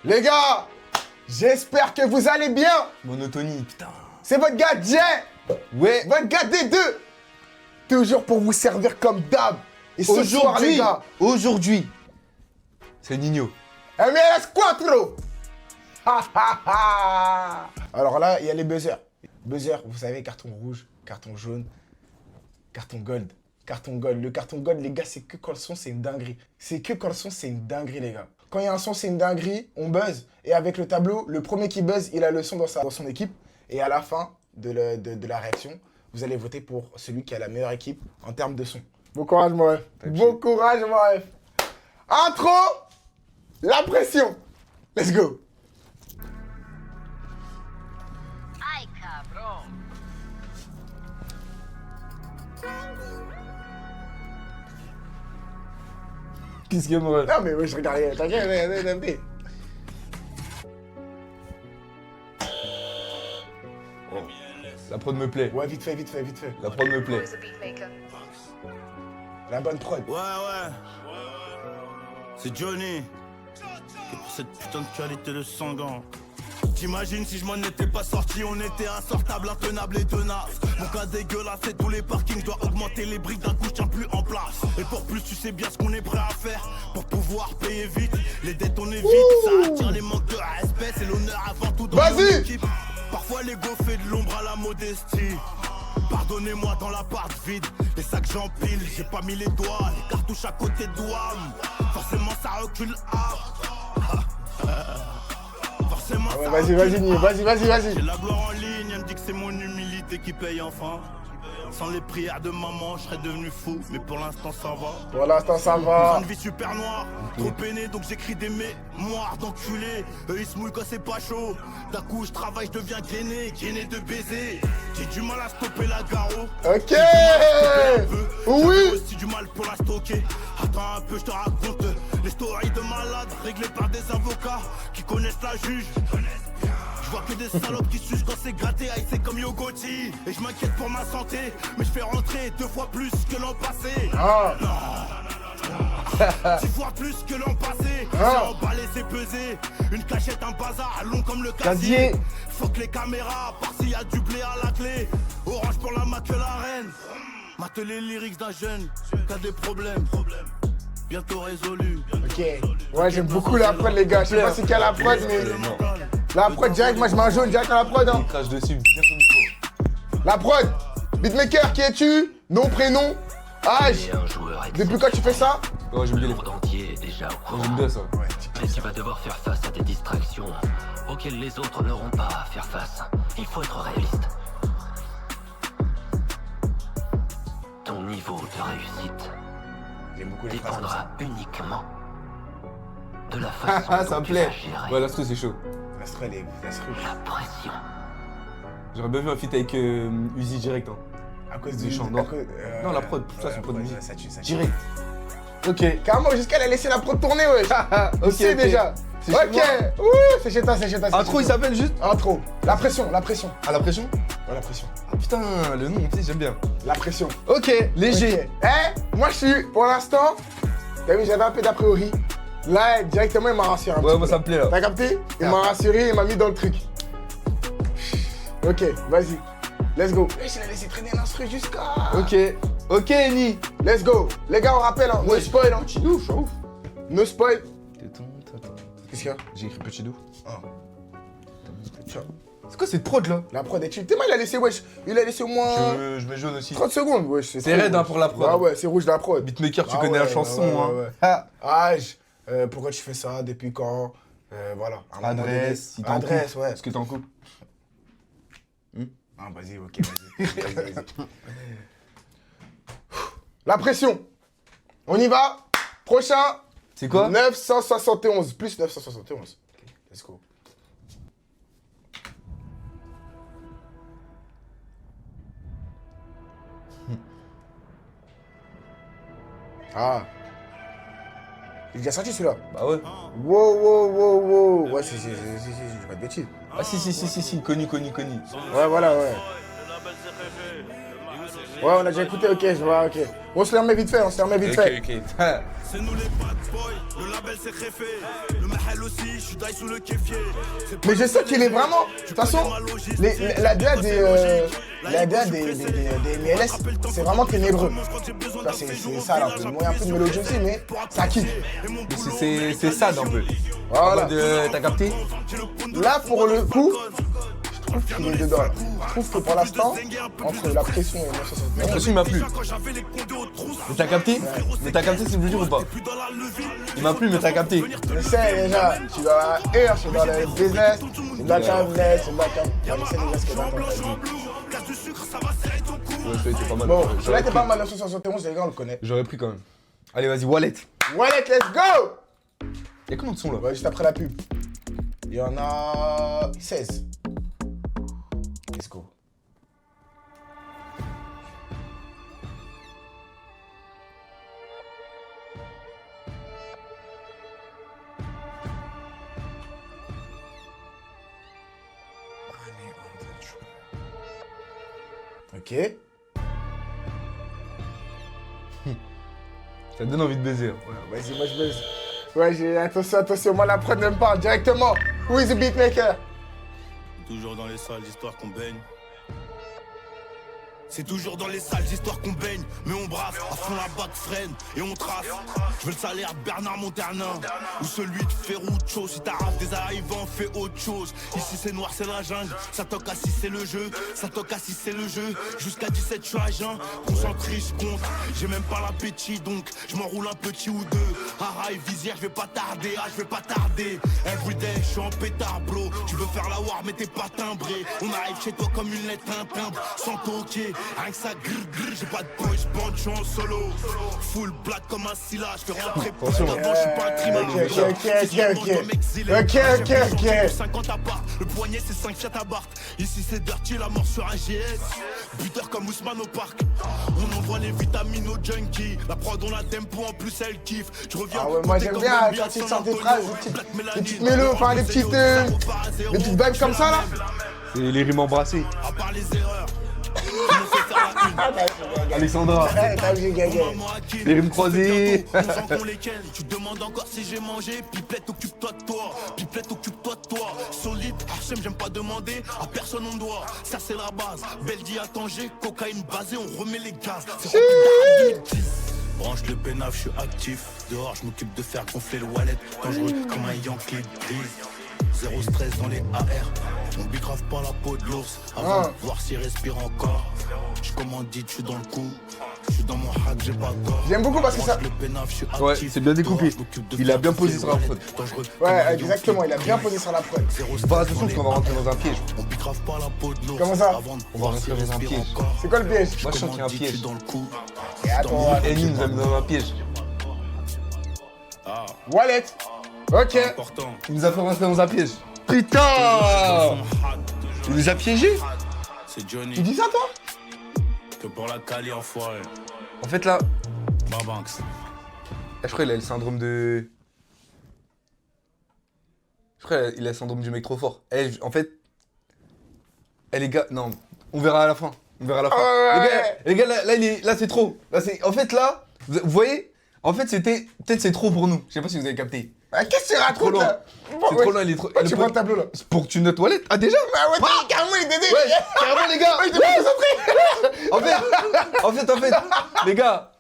Les gars, j'espère que vous allez bien. Monotonie, putain. C'est votre gars Jay. Ouais. Votre gars D2. Toujours pour vous servir comme d'hab. Et ce soir, les gars. Aujourd'hui, c'est Nino. MLS4. Alors là, il y a les buzzers. Buzzer, vous savez, carton rouge, carton jaune, carton gold. Carton gold. Le carton gold, les gars, c'est que quand le son, c'est une dinguerie. C'est que quand le son, c'est une dinguerie, les gars. Quand il y a un son, c'est une dinguerie, on buzz. Et avec le tableau, le premier qui buzz, il a le son dans son équipe. Et à la fin de la réaction, vous allez voter pour celui qui a la meilleure équipe en termes de son. Bon courage, mon ref. Bon courage, mon ref. Intro, la pression. Let's go. Ay, cabrón. Qu'est-ce qu'il y a, mon ref? Non, mais oui, je regarde rien. T'inquiète. La prod me plaît. Ouais, vite fait. La prod me plaît. La bonne prod. Ouais. C'est Johnny. Et pour cette putain de qualité de sanguin. T'imagines si je m'en étais pas sorti, on était insortable, intenable et tenace. Mon cas dégueulasse, c'est tous les parkings, je dois augmenter les briques, d'un coup je tiens plus en place. Et pour plus, tu sais bien ce qu'on est prêt à faire pour pouvoir payer vite. Les dettes on évite, ça attire les manques de respect, c'est l'honneur avant tout dans mon équipe. Parfois l'ego fait de l'ombre à la modestie. Pardonnez-moi dans l'appart vide, les sacs j'empile, j'ai pas mis les doigts, les cartouches à côté de douane. Forcément ça recule. Forcément Ouais, ça vas-y. J'ai la gloire en ligne, elle me dit que c'est mon humilité qui paye enfin. Sans les prières de maman, je serais devenu fou, mais pour l'instant ça va. Pour l'instant, ça Fin va. de vie super noire, trop peiné donc j'écris des mémoires d'enculés. Eux ils se mouillent quand c'est pas chaud. D'un coup je travaille, je deviens gainé de baiser. J'ai du mal à stopper la garo. Ok. Oui. Oui. Aussi du mal pour la stocker. Attends un peu, je te raconte les stories de malades réglées par des avocats qui connaissent la juge. Je vois que des salopes qui sucent quand c'est gratté, aïe c'est comme Yogoti. Et je m'inquiète pour ma santé, mais je fais rentrer 2 fois plus que l'an passé. 10 fois plus que l'an passé. C'est emballé, c'est pesé. Une cachette, un bazar, long comme le casier. Faut que les caméras, par s'il y a du blé à la clé. Orange pour la maque la reine. Mate les lyrics d'un jeune, qu'a des problèmes. Bientôt résolu. Ok. Ouais, j'aime beaucoup la prod, les gars. Je sais pas c'est quelle la prod, mais. La prod direct, moi je mets un jaune direct à la prod. Hein. Il crache dessus, bien comme il faut. La prod. Beatmaker, qui es-tu? Nom, prénom, âge. Depuis quand tu fais ça? Ouais, j'aime bien les Le monde entier est déjà au courant. J'aime bien ça. Mais tu vas devoir faire face à des distractions auxquelles les autres n'auront pas à faire face. Il faut être réaliste. Ton niveau de réussite J'aime beaucoup les phrases comme ça. dépendra uniquement de la façon Ah, dont ça me tu plaît. vas gérer Ouais, l'astro, c'est chaud. L'astro, elle est. la pression. J'aurais bien vu un feat avec Uzi direct. Hein. À cause Des du. chants, à non. cause- Non, la prod, ça, c'est prod ouais, musique. ça tue. Direct. Ok. Carrément, jusqu'à elle a laissé la prod tourner, wesh. Ok, C'est ok. déjà. C'est chez Ok. moi. Ouh, c'est chez toi. Intro, il s'appelle juste. Intro. La pression. Ah, la pression? Ouais, la pression. Ah putain, le nom, tu sais, j'aime bien. La pression. Ok, léger. Ok. Moi je suis, pour l'instant, t'as vu, j'avais un peu d'a priori. Là, directement, il m'a rassuré un Ouais, petit moi peu. ça me plaît là. T'as capté? Il m'a rassuré, il m'a mis dans le truc. Ok, vas-y. Let's go. Wesh, il a laissé traîner l'instru jusqu'à... Ok, Eni. Let's go. Les gars, on rappelle, hein, no spoil. Hein. Petit doux, je suis ouf. No spoil. Attends. Qu'est-ce qu'il y a? J'ai écrit petit doux. Tiens, C'est quoi cette prod là? la prod est chill. T'es mal, il a laissé, wesh. Il a laissé au moins Je mets jaune aussi. 30 secondes, wesh. C'est trop, raide hein, wesh. pour la prod. Ah ouais, c'est rouge de la prod. Beatmaker, tu Ah connais ouais, la chanson. ouais. Hein. Ah. Âge, pourquoi tu fais ça, depuis quand, voilà. À un moment donné. Adresse, si t'es en Adresse, couple. ouais. Est-ce que t'es en couple? Ah, vas-y, ok, vas-y. La pression. On y va. Prochain. C'est quoi? 971, plus 971. Let's go. Ah. Il est déjà sorti celui-là. Bah ouais. Wow. Ouais, si, j'ai pas de bêtises. Ah si, connu. Ouais, voilà, ouais. Ouais, on a déjà écouté, ok, je vois, ok. On se les remet vite fait, Ok. C'est nous les bad boys, le label belle c'est réfé. Le mahal aussi, je suis d'ail sous le kéfier. Mais je sais qu'il est vraiment. De toute façon, la DA des MLS, c'est vraiment ténébreux. Enfin, c'est ça là. Il y a un peu de mélodie aussi, mais ça kick. C'est sad un peu. Voilà. En mode, t'as capté? Là, pour le coup, je trouve qu'il est dedans. Je trouve que pour l'instant, entre la pression et l'émotion, La pression, il m'a plu. Mais t'as capté? Mais t'as capté, c'est le plus dur ou pas? Il m'a plu, mais t'as capté. je sais déjà, tu dois heure, tu dois le business, tu dois cabinet, tu dois cabinet. Je sais déjà ce que t'attends. Ouais, ça a été pas mal. Bon, J'aurais là, t'es pris. pas mal 971, les gars, on le connaît. J'aurais pris quand même. Allez, vas-y, Wallet. Wallet, let's go! Y'a combien de sons là? Ouais, juste après la pub. Il y en a 16. Let's go. Ok. Ça te donne envie de baiser. Hein. Vas-y, moi je baise. Ouais, attention, moi la prod même pas, directement. Who is the beatmaker? Toujours dans les salles d'histoire qu'on baigne. C'est toujours dans les salles d'histoire qu'on baigne. Mais on brasse, à fond la bague freine et on trace. Je veux le salaire de Bernard Monternin ou celui de Ferruccio. Si t'as raf des arrivants, fais autre chose. Ici c'est noir, c'est la jungle. Ça toque à 6, c'est le jeu. Ça toque à 6, c'est le jeu. Jusqu'à 17, je suis à jeun. Concentré, je compte. J'ai même pas l'appétit, donc je m'enroule un petit ou deux. Hara et visière, je vais pas tarder. Ah, je vais pas tarder. Everyday, je suis en pétard, bro. Tu veux faire la war, mais t'es pas timbré. On arrive chez toi comme une lettre, un timbre. Sans toquer. Rien que ça grrr, j'ai pas de boy, j'bande, j'suis en solo. Full black comme un scylla, j'fais rentrer plus avant, j'suis pas un trimmer. Ok. 50 à part, le poignet c'est 5 Fiat à Bart. Ici c'est dirty, la mort sur un GS. Buteur comme Ousmane au parc. On envoie les vitamines aux junkies. La prod on la tempo, en plus elle kiffe. Je reviens. Ah ouais, moi j'aime bien quand ils sortent des phrases, des petites mélos, enfin des petites vibes comme ça là. C'est les rimes embrassées. À part les erreurs. Alexandra. T'as vu, gaga. Les rimes croisées. Tu demandes encore si j'ai mangé. Pipelette, occupe-toi de toi. Pipelette, occupe-toi de toi. Solide, Archem, j'aime pas demander. À personne on doit. Ça c'est la base. Beldi à Tanger, cocaïne basée, on remet les gaz. C'est branche le pénaf, je suis actif. Dehors, je m'occupe de faire gonfler le wallet. Dangereux comme un Yankee grise. Zéro stress dans les AR. On bicrave pas la peau de l'ours. Avant de voir s'il respire encore. Je commande dit, je suis dans le coup. Je suis dans mon hack, j'ai pas tort. J'aime beaucoup parce que ça. Ouais, c'est bien découpé. Il a bien posé sur la prod. Ouais, exactement, il a bien posé sur la prod. Pas attention qu'on va rentrer dans un piège. On bicrave pas la peau de l'ours. Comment ça? On va rentrer dans un piège. C'est quoi le piège? Moi je sens qu'il y a un piège. Dans le coup. Et attends, Eni nous a mis dans un piège. Wallet. Ok. Important. Il nous a fait rentrer dans un piège. Putain! Il nous a piégés? C'est Johnny. Tu dis ça toi? Que pour la Cali enfoiré. En fait là, Babanks. je crois qu'il a le syndrome de... Je crois qu'il a le syndrome du mec trop fort. En fait... les gars, non, on verra à la fin. On verra à la fin. Les gars, là c'est trop. Là, en fait là, vous voyez? En fait c'était... Peut-être c'est trop pour nous. Je sais pas si vous avez capté. Ah, qu'est-ce que tu racontes Trop loin. là? C'est trop loin, il est trop... Tu prends le tableau là. Pour que tu notes toilette. Ah déjà? Ah ouais, carrément il est dédé. Ouais, carrément les gars. Ouais, il était pas concentré. En fait, les gars,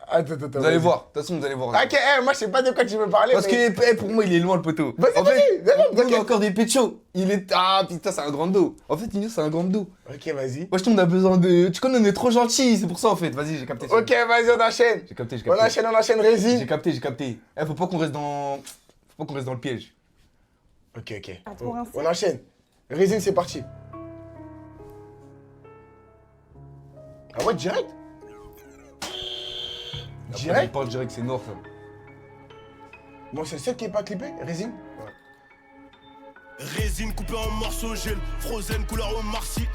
Attends. vous allez voir. De toute façon, vous allez voir. Ok, moi je sais pas de quoi tu veux parler. Parce mais... que pour moi, il est loin le poteau. Vas-y, En fait, vas-y, nous, on a t'inquiète. encore des péchos. Il est... Ah putain, c'est un grand dos. En fait, Nino, c'est un grand dos. Ok, vas-y. Moi, je trouve qu'on a besoin de... Tu connais, on est trop gentil. C'est pour ça, en fait. Vas-y, j'ai capté. Ok, vas-y, on enchaîne. J'ai capté. On enchaîne, Rési. J'ai capté. Faut pas qu'on reste dans... le piège. Ok. On enchaîne. Résine, c'est parti. Ah ouais, direct? Après, Direct? on parle direct, c'est noir, ça. Bon, c'est le seul qui est pas clippé, Résine? Résine coupée en morceaux, gel, frozen, couleur au marcy.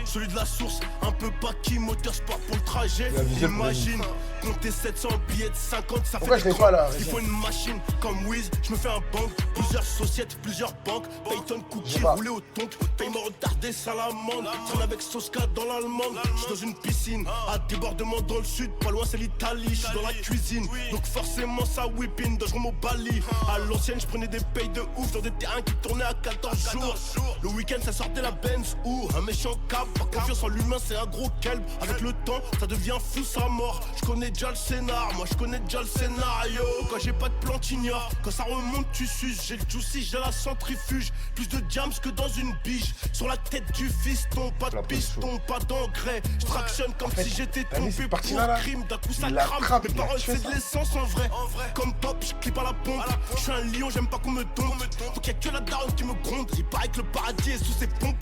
Celui de la source, un peu paquis, moteur sport pour le trajet. Imagine, compter 700 billets de 50, ça Pourquoi fait je des l'ai pas, là, grands. Il faut une machine comme Wiz, je me fais un bank. Plusieurs sociétés, plusieurs banques. Payton cookie, roulé au tonk. Paiement retardé, salamande. Traîne avec Soska dans l'allemande. J'suis dans une piscine, à débordement dans le sud. Pas loin, c'est l'Italie. J'suis dans la cuisine, donc forcément ça whipping. Dangereux au Bali. À l'ancienne, j'prenais des payes de ouf dans des terrains qui tournaient à 14 jours. Le week-end, ça sortait la Benz ou un méchant cab. Pas confiance en l'humain, c'est un gros kelb. Avec le temps, ça devient fou, ça mort. J'connais déjà le scénar, moi j'connais déjà le scénario. Quand j'ai pas de plan, t'ignores. Quand ça remonte, tu suces. J'ai le juicy, j'ai la centrifuge. Plus de diams que dans une biche. Sur la tête du fiston, pas de piston, pas d'engrais. J'tractionne comme si j'étais tombé pour crime. D'un coup, ça crame. Mes paroles, c'est de l'essence en vrai. Comme Pop, j'clippe à la pompe. J'suis un lion, j'aime pas qu'on me tombe. Donc y'a que la daronne qui me gronde. Il paraît que le paradis est sous ses pompes.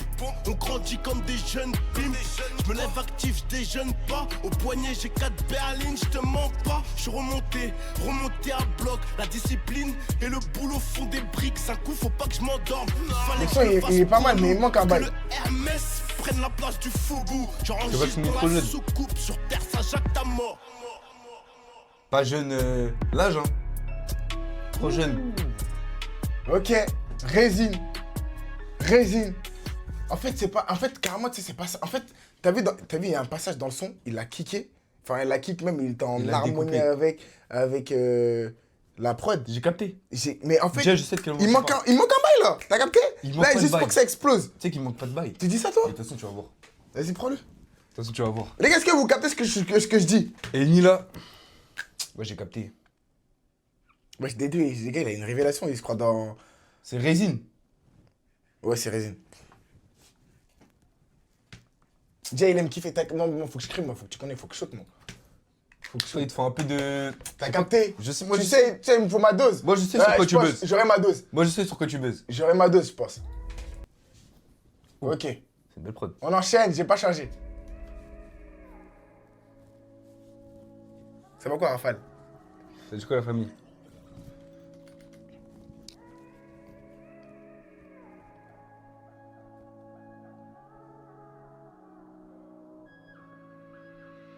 On grandit comme des jeunes pimes. Je me lève actif, je déjeune pas. Au poignet, j'ai 4 berlines, je te mens pas. Je suis remonté à bloc. La discipline et le boulot font des briques. Un coup, faut pas que je m'endorme. Le son, il est pas mal, mais il manque un bail. Le Hermès prenne la place du Fougou. J'enregistre trop dans la jeune. soucoupe. Sur terre, ça jacque ta mort. Pas jeune, l'âge, hein. Trop jeune. Ok, résine. Résine. En fait, c'est pas. En fait, carrément, tu sais, c'est pas ça. En fait, t'as vu, il y a un passage dans le son, il l'a kické. Enfin, il l'a kick même, il était en Il l'a harmonie découpé. avec la prod. J'ai capté. Mais en fait, Déjà, je sais de quel moment il tu manque parles. un bail là. T'as capté? Il manque Là, pas de juste bail. pour que ça explose. Tu sais qu'il manque pas de bail. Tu dis ça, toi? De toute façon, tu vas voir. De Vas-y, prends-le. toute façon, tu vas voir. Les gars, est-ce que vous captez ce que je dis? Et Nila. Ouais, j'ai capté. Wesh, des deux, les gars, il a une révélation, il se croit dans. C'est Résine. Ouais, c'est résine. Déjà, il aime kiffer. Non, faut que je crime, moi, faut que tu connais, faut que je saute, moi. Faut que je Toi, il saute. te faut un peu de. T'as capté? Je sais, moi, Tu je sais, il me faut ma dose. Moi, je sais sur Ouais, quoi je tu pense, buzzes. J'aurai ma dose. Moi, je sais sur quoi tu buzzes. J'aurai ma dose, je pense. Oh. Ok. C'est une belle prod. On enchaîne, j'ai pas changé. C'est pas quoi, Rafale? T'as dit quoi, la famille?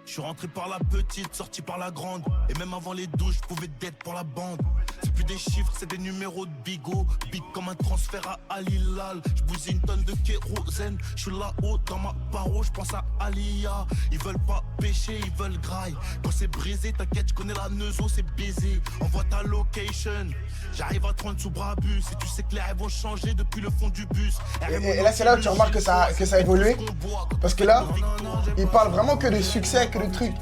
Je suis rentré par la petite, sorti par la grande. Et même avant les douches, je pouvais d'être pour la bande. C'est plus des chiffres, c'est des numéros de bigot. Big comme un transfert à Alilal. Je bousille une tonne de kérosène. Je suis là-haut dans ma paro, je pense à Alia. Ils veulent pas pêcher, ils veulent graille. Quand c'est brisé, t'inquiète, je connais la neuzo, c'est baisé. Envoie ta location. J'arrive à 30 sous Brabus. Et tu sais que les rêves vont changer depuis le fond du bus. Et là, c'est là où tu remarques que ça a évolué. Parce que là, il parle vraiment que de succès, que de trucs.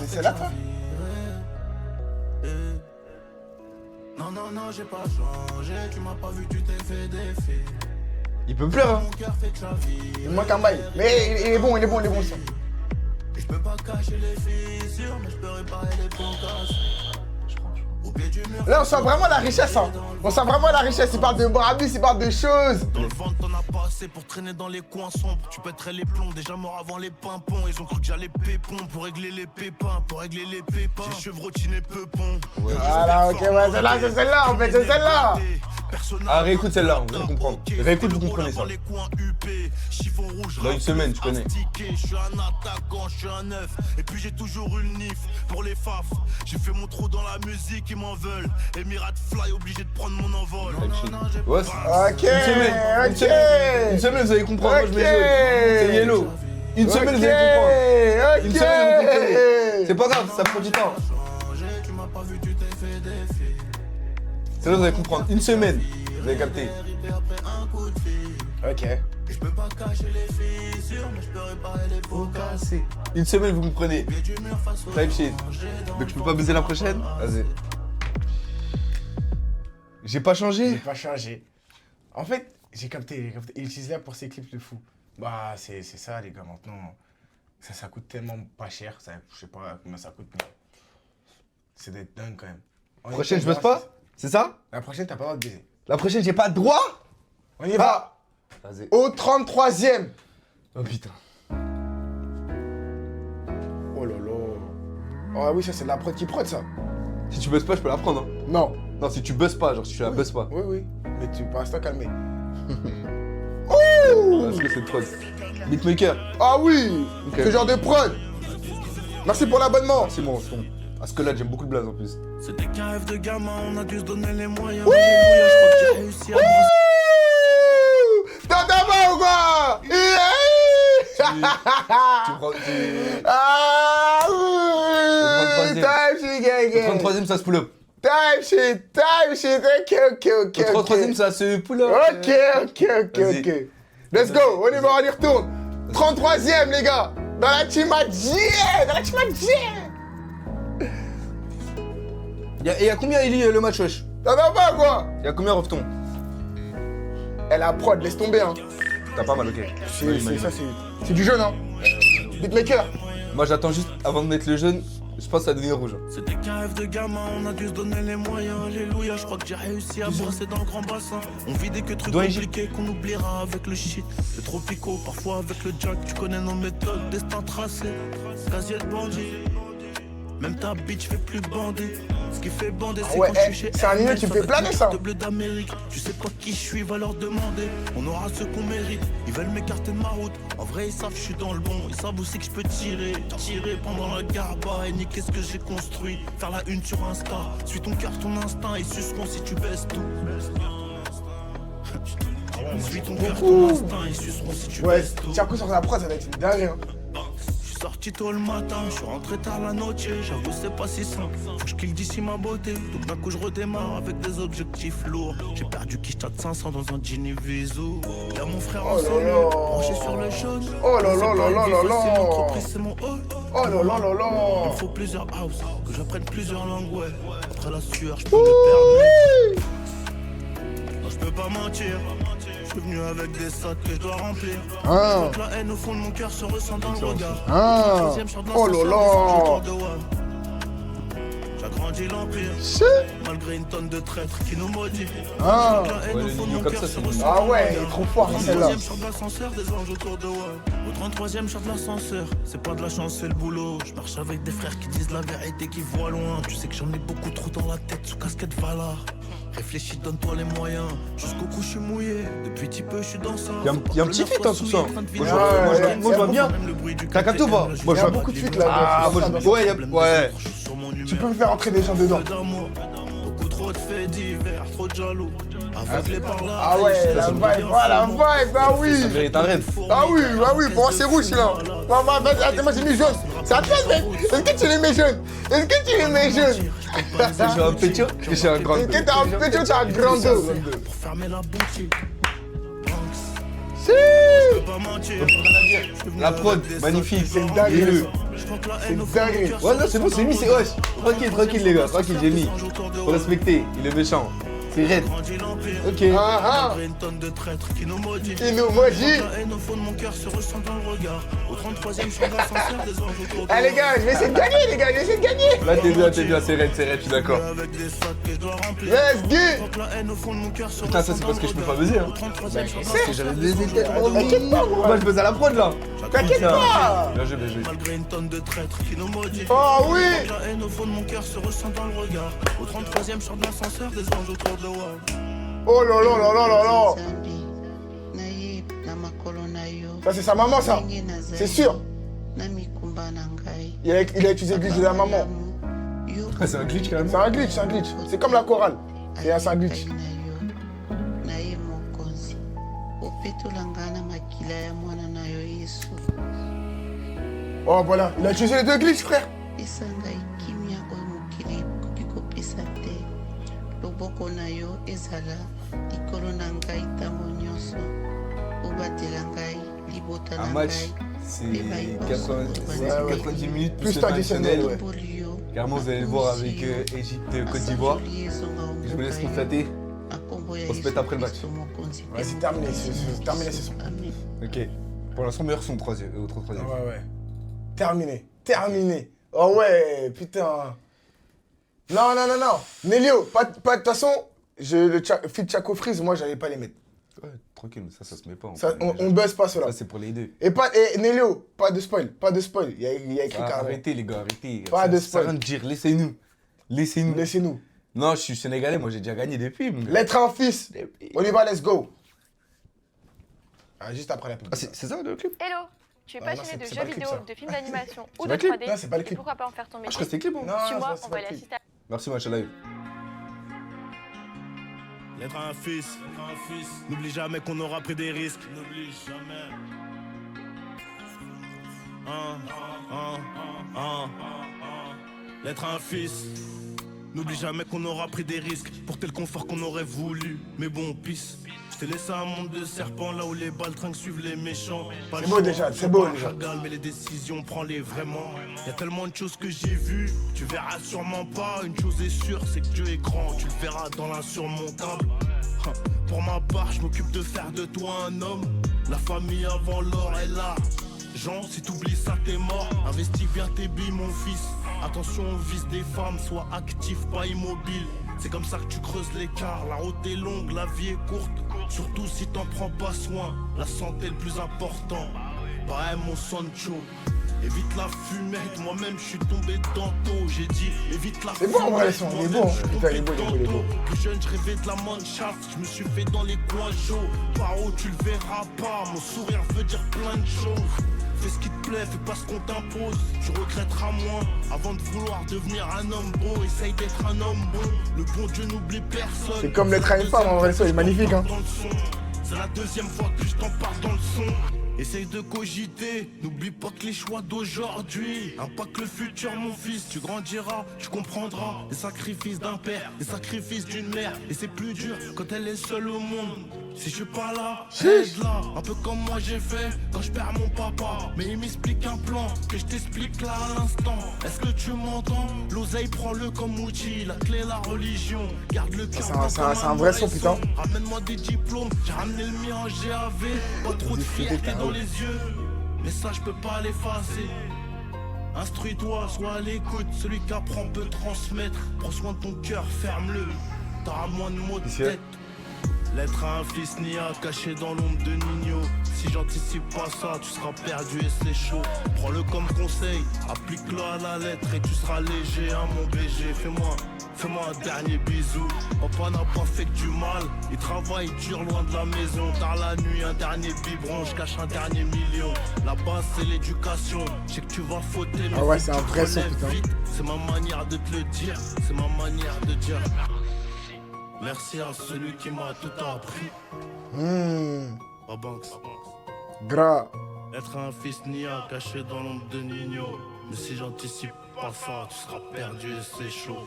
C'est là, toi? Non, non, non, j'ai pas changé. Tu m'as pas vu, tu t'es fait des faits. Il peut me plaire, hein. Mon cœur fait que la vie. Il manque un bail. Mais il est bon, il est bon, il est bon, ça. Je peux pas cacher les fissures, mais je peux réparer les pots cassés. Au pied du mur. Là, on sent vraiment la richesse, hein. On sent vraiment la richesse. Il parle de Brabus, il parle de choses. Dans le ventre, t'en as pas assez pour traîner dans les coins sombres. Tu pèterais les plombs, déjà mort avant les pimpons. Ils ont cru que j'allais pépon pour régler les pépins, pour régler les pépins. J'ai chevrotiné peupon. Voilà, ok, ouais, celle-là, c'est celle-là, en fait, c'est celle-là. Ah, réécoute celle-là, vous allez comprendre. Réécoute, vous comprenez ça. Dans une semaine, tu connais. Je suis un attaquant, je suis un neuf. Et puis j'ai toujours eu le nif pour les faf. J'ai fait mon trou dans la musique, ils m'en veulent. Emirat Fly, obligé de prendre mon envol. Ouais, Ok, Une semaine, vous allez comprendre. Moi, je mets jaune. C'est yellow. Une semaine, vous allez comprendre. Ok. Une semaine, vous comprenez. C'est pas grave, ça prend du temps. Tu m'as pas vu, tu t'es fait des faits. C'est là, vous allez comprendre. Une semaine, vous avez capté. Ok. Je peux pas cacher les fissures, mais je peux réparer les pots cassés. Une semaine, vous comprenez. Pied du mur face au Type shit. Donc, je peux pas baiser la prochaine? Vas-y. J'ai pas J'ai changé. pas changé. En fait, j'ai capté. Il utilise là pour ses clips de fou. Bah, c'est ça, les gars, maintenant. Ça coûte tellement pas cher. Ça, je sais pas combien ça coûte, mais c'est d'être dingue quand même. Prochaine, je buzz pas? C'est ça? La prochaine, t'as pas le droit de baiser. La prochaine, j'ai pas de droit? On y va. Vas-y. Au 33e. Oh putain. Oh là là. Oh oui, ça, c'est de la prod qui prod, ça. Si tu buzzes pas, je peux la prendre. Hein. Non. Non, si tu buzz pas, genre si tu la buzz pas. Oui, oui. Mais tu peux rester calmé. Parce que c'est trop. Beatmaker. Ah oui, Ok. ce genre de prod. Merci pour l'abonnement. C'est bon, c'est bon. Parce que là, j'aime beaucoup le blaze en plus. C'était qu'un rêve de gamin, on a dû se donner les moyens. Alléluia, je crois que j'ai réussi à brosser. T'entends pas ou quoi? Tu prends. Ah Le oui. 33e. Time shit, gang, gang. 33ème, ça se pull up. Time shit. Ok. Le 33ème, ça se pull up. Ok. Vas-y. Let's go, on y retourne. 33ème, les gars. Dans la team à Et y'a combien Eli le match, wesh? T'entends pas quoi? Y'a combien Rofton? Elle a prod, laisse tomber, hein. T'as pas mal, ok. C'est du jeune, hein. Beatmaker. Moi, j'attends juste avant de mettre le jeune. Je pense que ça va devenir rouge. C'était qu'un rêve de gamin, on a dû se donner les moyens. Alléluia, je crois que j'ai réussi à brosser dans le grand bassin. On vit des que trucs Doigt compliqués qu'on oubliera avec le shit. C'est trop pico, parfois avec le jack. Tu connais nos méthodes, destin tracé. Casier de bandit. Même ta bitch fait plus bander. Ce qui fait bander, c'est ouais, quand je suis chez c'est un elle, lieu qui ça fait va planer, être ça. de bleu d'Amérique. Tu sais pas qui je suis, va leur demander. On aura ce qu'on mérite. Ils veulent m'écarter de ma route. En vrai, ils savent que je suis dans le bon. Ils savent aussi que je peux tirer pendant la garba et niquer ce que j'ai construit. Faire la une sur Insta. Suis ton cœur, ton instinct. Ils suceront si tu baisses tout. Suis ton cœur, ton instinct. Ils suceront si tu Ouais, baisses tout. tiens, coup sur la prod, ça va être une dinguerie, hein. Je suis sorti tôt le matin, je suis rentré tard la noche. J'avoue c'est pas si simple, faut que je kill d'ici ma beauté. Donc d'un coup je redémarre avec des objectifs lourds. J'ai perdu Kishta de 500 dans un Gini Visu. Y'a mon frère en Oh là solo, là. branché sur le jaune. Oh là là C'est là pas là une là vie là. facile, l'entreprise c'est mon hall. Oh là là là là. Il me faut plusieurs house, que j'apprenne plusieurs langues, ouais. Après la sueur, je peux me permettre. Non, je peux pas mentir. Je suis venu avec des sacs que je dois remplir. Ah. La haine au fond de mon cœur se ressent dans le regard. Ah. Troisième char de Oh là là. J'agrandis l'empire, Shit. malgré une tonne de traîtres qui nous maudit. Ah. La haine Ouais, au les fond de vidéos mon comme cœur ça, se c'est ressent Ah dans le ouais, regard. il est trop fort, Au celle-là. 33e char de l'ascenseur, des anges autour de Wall. Au 33e char de l'ascenseur, c'est pas de la chance, c'est le boulot. Je marche avec des frères qui disent la vérité, qui voient loin. Tu sais que j'en ai beaucoup trop dans la tête, sous casquette Valar. Réfléchis, donne-toi les moyens. Jusqu'au cou, je suis mouillé. Depuis petit peu, je suis dans ça. Y'a un petit feat, hein, tout ça. Moi, je vois bien. T'as capté ou pas? Moi, Il je y a vois beaucoup de feats, là. Ah, moi, je. Ouais, ouais. Tu peux faire entrer des gens dedans. Beaucoup trop de faits divers, trop de jaloux. Aveuglé par la Ah ouais, la vibe, voilà, la vibe, bah oui. Ça mérite un rêve. Ah oui, pour moi c'est rouge là. Moi j'ai mis jaune. C'est à toi, mec. Est-ce que tu les mets jaune? J'ai un pétio et j'ai un grand. Est-ce que t'as un petit ou t'as un grand dos? pour fermer la boutique. Si. Je peux pas mentir. La prod, magnifique. C'est une dinguerie. Je crois que la C'est haine au fond de mon dingue. cœur Ouais, non, c'est bon, c'est mis, c'est wesh. Tranquille, les gars, tranquille, j'ai mis. Faut respecter, il est méchant. C'est raide. grandit l'empire. Ok. Ah Malgré une tonne de traîtres qui nous maudit. Qui nous maudit. La haine au fond de mon cœur se ressent dans le regard. Au 33e char de l'ascenseur, des anges autour de Ah les gars, je vais essayer de gagner les gars, Là, t'es bien, c'est raide, je suis d'accord. avec des sacs que je dois remplir. Let's go. La haine au fond de mon cœur se Putain, ça, c'est parce que je peux pas baiser, hein. Au 33e char de C'est, j'avais des têtes, T'inquiète pas moi. Moi, je baise à la prod, là. T'inquiète pas. Bien joué. Malgré une tonne de traîtres qui nous maudit. Oh oui. La haine au fond de mon cœur se ressent dans le regard. Au 33e char de l'ascenseur, des anges autour de Wall. Oh là là là là là là. Ça c'est sa maman ça. C'est sûr. Il a utilisé le glitch de la maman. C'est un glitch, quand même. C'est un glitch. C'est comme la chorale. C'est un glitch. Oh voilà, il a utilisé les deux glitches frère. esangai kimia oyo mokili ekoki kopesa te loboko na yo ezala likolo na ngai ntango nyonso obatela ngai libota Un na match, ngai c'est mpe bayimboso 90 minutes Plus plus le traditionnel, traditionnel. ouais. mboli yo Carrément, vous allez le voir avec Égypte, Côte d'Ivoire. Je vous laisse constater. On se pète après le match. Ouais, c'est terminé, c'est terminé ce son. Ok. Pour l'instant, meilleur son troisième. troisième. Ouais. Terminé. Oh ouais, putain. Non. Nélio, pas de toute façon, le feat Chaco Freeze, moi j'allais pas les mettre. Ouais, tranquille, mais ça se met pas. Ça, on buzz pas cela. Ça, c'est pour les deux. Et Nélio, pas de spoil. Il y a écrit Ah, carrément. arrêtez, les gars, arrêtez. Pas Ça de sert à rien spoil. de dire, laissez-nous. Laissez-nous. Non, je suis sénégalais, moi j'ai déjà gagné depuis. mon gars. Lettre A en fils. On y va, let's go. Ah, juste après la pub. Ah, c'est ça le clip? Hello, tu es Ah, non, passionné de c'est jeux pas le clip, vidéo, ça. de films d'animation ou C'est de pas le clip. 3D? Non, c'est pas le Et clip. pourquoi pas en faire ton Ah, je métier? crois que c'était clip. Hein. Non, Suis-moi, c'est on pas va le la clip. citer. Merci, match live. Lettre à un fils, n'oublie jamais qu'on aura pris des risques. N'oublie jamais. Lettre à un fils, n'oublie jamais qu'on aura pris des risques pour tel confort qu'on aurait voulu. Mais bon, pisse. Je t'ai laissé un monde de serpents là où les baltringues suivent les méchants. Pas C'est le beau choix, déjà, je c'est beau suis pas déjà. un chagal, mais les décisions, prends-les vraiment. Y'a tellement de choses que j'ai vues, tu verras sûrement pas. Une chose est sûre, c'est que Dieu est grand, tu le verras dans l'insurmontable. Pour ma part, je m'occupe de faire de toi un homme. La famille avant l'or est là. Jean, si t'oublies ça, t'es mort. Investis bien tes billes, mon fils. Attention au vice des femmes, sois actif, pas immobile. C'est comme ça que tu creuses l'écart. La route est longue, la vie est courte. Surtout si t'en prends pas soin. La santé est le plus important. Ouais, mon Sancho. Évite la fumette, moi-même je suis tombé tantôt. J'ai dit, évite la C'est bon, en vrai, le son, il est bon. moi-même, je suis Putain, il est tombé beau, il est beau, il est beau. tantôt. Plus jeune, je rêvais de la manchaft. Je me suis fait dans les coins chauds. Par où tu le verras pas. Mon sourire veut dire plein de choses. Fais ce qui te plaît, fais pas ce qu'on t'impose. Tu regretteras moins avant de vouloir devenir un homme beau. Essaye d'être un homme bon. Le bon Dieu n'oublie personne. C'est comme l'être à une femme, en vrai, ça, il est magnifique, hein. C'est la deuxième fois que je t'en parle dans le son. Essaye de cogiter, n'oublie pas que les choix d'aujourd'hui impactent le futur, mon fils. Tu grandiras, tu comprendras les sacrifices d'un père, les sacrifices d'une mère. Et c'est plus dur quand elle est seule au monde. Si je suis pas là, aide-la, un peu comme moi j'ai fait quand je perds mon papa. Mais il m'explique un plan que je t'explique là à l'instant. Est-ce que tu m'entends? L'oseille, prends-le comme outil, la clé, la religion. Garde le cœur. C'est un vrai son, putain. Ramène-moi des diplômes, j'ai ramené le mien en GAV. Pas trop de fierté dans les yeux, mais ça je peux pas l'effacer. Instruis-toi, sois à l'écoute, celui qui apprend peut transmettre. Prends soin de ton cœur, ferme-le, t'auras moins de mots de tête. L'être à un fils Nia caché dans l'ombre de Nino. Si j'anticipe pas ça, tu seras perdu et c'est chaud. Prends-le comme conseil, applique-le à la lettre et tu seras léger, hein mon BG. Fais-moi un dernier bisou. Papa n'a pas fait que du mal, il travaille dur loin de la maison. Tard la nuit, un dernier biberon, je cache un dernier million. La base c'est l'éducation, je sais que tu vas fauter. Mais Ah ouais, faut c'est que un tu vrai son, relèves putain. vite. C'est ma manière de te le dire, c'est ma manière de dire. Merci à celui qui m'a tout appris. Banks. Gras. Être un fils Nia caché dans l'ombre de Nino. Mais si j'anticipe pas ça, tu seras perdu et c'est chaud.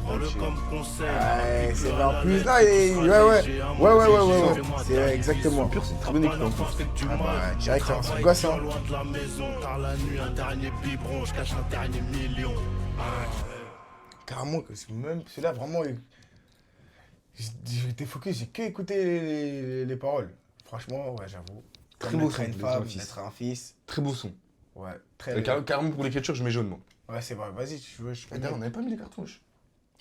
Prends-le comme conseil. Ouais, c'est applique-le à en la plus lettre, là, tu et seras ouais. léger, hein, mon BG. Fais-moi C'est ta exactement. bisou. C'est une très bonne équipe, en plus. Fait que du Ah bah, mal. direct, Je c'est travaille gosse, dur hein. loin de la maison. Tard la nuit, un dernier biberon. Je cache un dernier million. Carrément, que c'est même celui-là, vraiment, j'étais focus, j'ai que écouté les paroles. Franchement, ouais, j'avoue. Très Comme beau l'être à son, une l'être femme, un fils. l'être un fils. Très beau son. Ouais, très Carrément pour l'écriture, je mets jaune, moi. Ouais, c'est vrai, vas-y, tu veux, je peux. D'ailleurs, on n'avait pas mis les cartouches.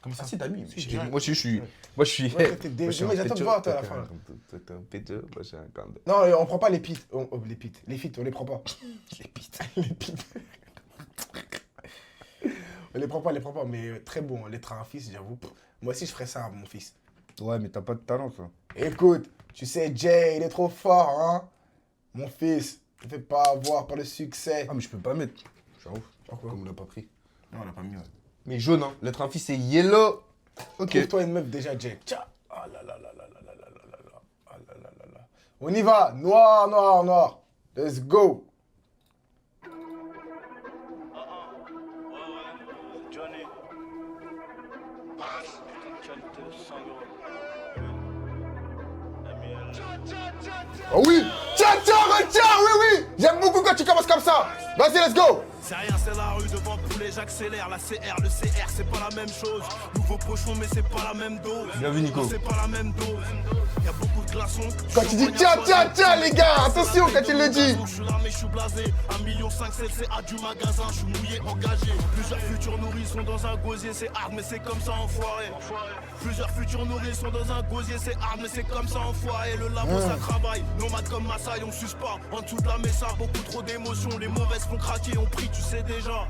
Comme ça. Ah si, t'as mis. Si, J'ai- direct. Moi aussi, je suis. Moi, je suis. Ouais, toi, t'es des- Moi, je suis mais un j'attends de péteux. voir, toi, à la fin, là. T'es un péteux, moi, j'ai un quart de- Non, on prend pas les pits. Les pits. Les feats, on les prend pas. Les pites. Les pits. On les prend pas, mais très bon, l'être à un fils, j'avoue. Moi aussi, je ferais ça à mon fils. Ouais, mais t'as pas de talent, ça. Écoute, tu sais, Jay, il est trop fort, hein. Mon fils, ne fais pas avoir par le succès. Ah, mais je peux pas mettre. J'avoue. Pourquoi? Comme on l'a pas pris. Non, on l'a pas mis, ouais. Mais jaune, hein. L'être un fils, c'est yellow. Ok. Trouve-toi une meuf déjà, Jay. Tiens. Ah là là là là là là là là là là. Ah là là là là. On y va. Noir, noir, noir. Let's go. Johnny. Oh oui. Tiens, retiens, oui. J'aime beaucoup quand tu commences comme ça. Vas-y, let's go. C'est rien, c'est la rue devant poulet, j'accélère. La CR, le CR, c'est pas la même chose. Nouveau pochon, mais c'est pas la même dose. Bien vu, Nico. Non, c'est pas la même dose. Y'a beaucoup de glaçons. Quand tu dis tiens, les gars, attention quand tu le dis. Je suis là, mais je suis blasé. 1,5 million, c'est le CA du magasin. Je suis mouillé, engagé. Plusieurs futurs nourris sont dans un gosier. C'est hard, mais c'est comme ça, enfoiré. Plusieurs futurs nourris sont dans un gosier. C'est hard, mais c'est comme ça, enfoiré. Le labo, ça travaille. Nomade comme Massaï, on suce pas. En dessous de la messa, beaucoup trop d'émotions. Les mauvaises font craquer, on prie, tu sais déjà.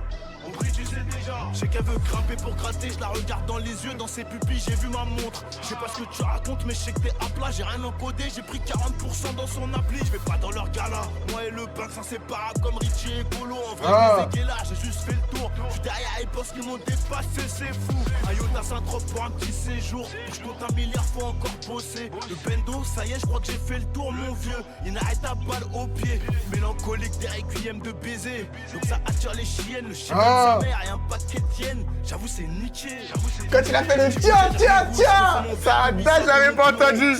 On brille, tu sais déjà. Je sais qu'elle veut grimper pour gratter, je la regarde dans les yeux, dans ses pupilles, j'ai vu ma montre. Je sais pas ce que tu racontes, mais je sais que t'es à plat, j'ai rien encodé, j'ai pris 40% dans son appli. Je vais pas dans leur gala. Moi et le pain, c'est inséparable comme Richie et Colo. En vrai, je sais là, j'ai juste fait le tour. Je suis derrière et pense qu'ils m'ont dépassé, c'est fou. Ayota Saint-Trope pour un petit séjour. Je compte 1 milliard, faut encore bosser. Le bendo, ça y est, je crois que j'ai fait le tour, mon vieux. Inarrêtable balle au pied. Mélancolique des requiem de baiser. Donc ça attire les chiennes. Le chien de sa mère et un paquet de tiennes. J'avoue, c'est niqué. Quand il a fait le tiens, ça date, je l'avais pas entendu.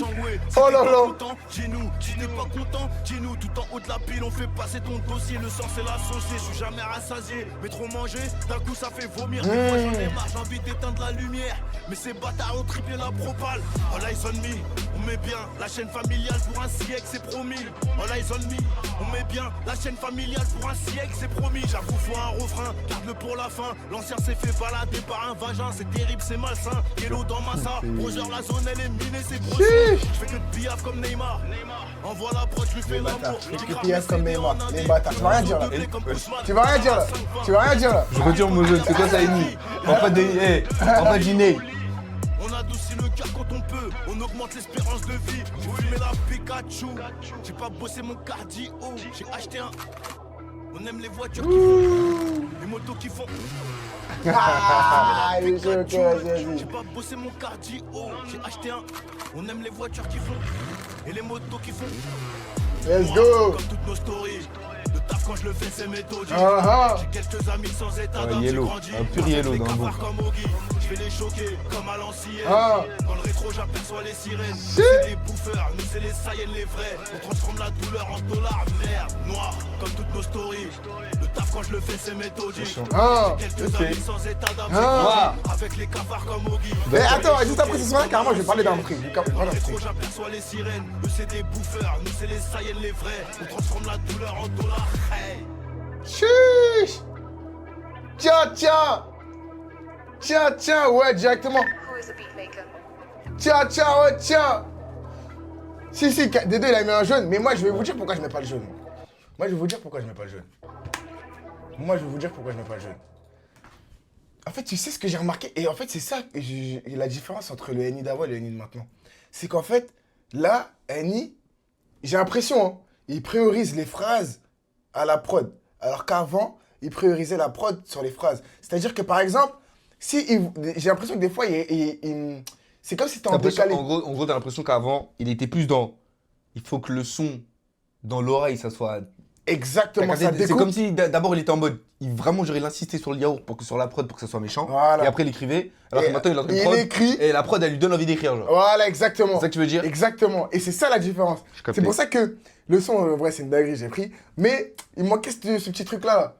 Oh là là. Dis-nous, si t'es pas content, dis-nous. Tout en haut de la pile, on fait passer ton dossier. Le sang, c'est l'associé. Je suis jamais rassasié. Mais trop manger, d'un coup, ça fait vomir. Des fois, j'en ai marre, j'ai envie d'éteindre la lumière. Mais ces bâtards ont triplé la propale. All eyes on me, on met bien la chaîne familiale pour un siècle, c'est promis. All eyes on me, on met bien la chaîne familiale pour un siècle, c'est promis. J'avoue, faut un refrain, garde-le pour la fin. L'ancien s'est fait balader par un vagin, c'est terrible, c'est malsain. Yellow dans Massa, Roger, la zone elle est minée, c'est gros. Je fais que de piaf comme Neymar. Envoie la prod, je lui fais l'amour. Je fais que piaf comme Neymar. Les bâtards, tu vas rien dire là. Tu vas rien dire là. Tu vas rien dire là. Je retire mon jeu, c'est quoi ça, Eni? En pas de dîner. On adoucit le cœur quand on peut, on augmente l'espérance de vie. J'ai fumé la Pikachu, j'ai pas bossé mon cardio. J'ai acheté un. On aime les voitures qui font, les motos qui font. Ah, il est chaud, vas-y. J'ai pas bossé mon cardio, j'ai acheté un. On aime les voitures qui font et les motos qui font. Let's go. Comme toutes nos stories. Le taf quand je le fais c'est méthodique. J'ai quelques amis sans état d'âme, j'ai yellow. grandi. Un pur yellow dans le bon. Comme Ogi. Je vais les choquer comme à l'ancienne. Dans le rétro j'aperçois les sirènes. Nous c'est les bouffeurs, nous c'est les saïennes les vrais. On transforme la douleur en dollars, merde, noir. Comme toutes nos stories. Le taf quand je le fais c'est méthodique. J'ai quelques amis sans état d'âme, j'ai grandi. Avec les cafards comme Ogi. Mais attends, juste après ce soir, carrément, je vais parler d'un truc. Dans le rétro j'aperçois les sirènes. Eux c'est des bouffeurs, nous c'est les saïennes les vrais. On transforme la douleur en dollars. Hey. Chiche. Tiens, ouais, directement. Tiens. Si, Dédé, il a mis un jaune, mais moi, je vais vous dire pourquoi je mets pas le jaune. Moi, je vais vous dire pourquoi je mets pas le jaune. En fait, tu sais ce que j'ai remarqué, et en fait, c'est ça, la différence entre le Eni d'avant et le Eni de maintenant. C'est qu'en fait, là, Eni, j'ai l'impression, hein, il priorise les phrases à la prod. Alors qu'avant, il priorisait la prod sur les phrases. C'est-à-dire que, par exemple, j'ai l'impression que des fois, c'est comme si t'es en décalé. En gros, t'as l'impression qu'avant, il était plus dans... Il faut que le son, dans l'oreille, ça soit... Exactement, ça découpe. C'est comme si, d'abord, il était en mode... Vraiment, il insistait sur le yaourt sur la prod pour que ça soit méchant. Voilà. Et après, il écrivait. Alors que maintenant, il est en train de prod. Il écrit. Et la prod, elle lui donne envie d'écrire, genre. Voilà, exactement. C'est ça que tu veux dire? Exactement. Et c'est ça la différence. C'est pour ça que le son, en vrai, c'est une dinguerie, j'ai pris. Mais il manquait ce petit truc-là.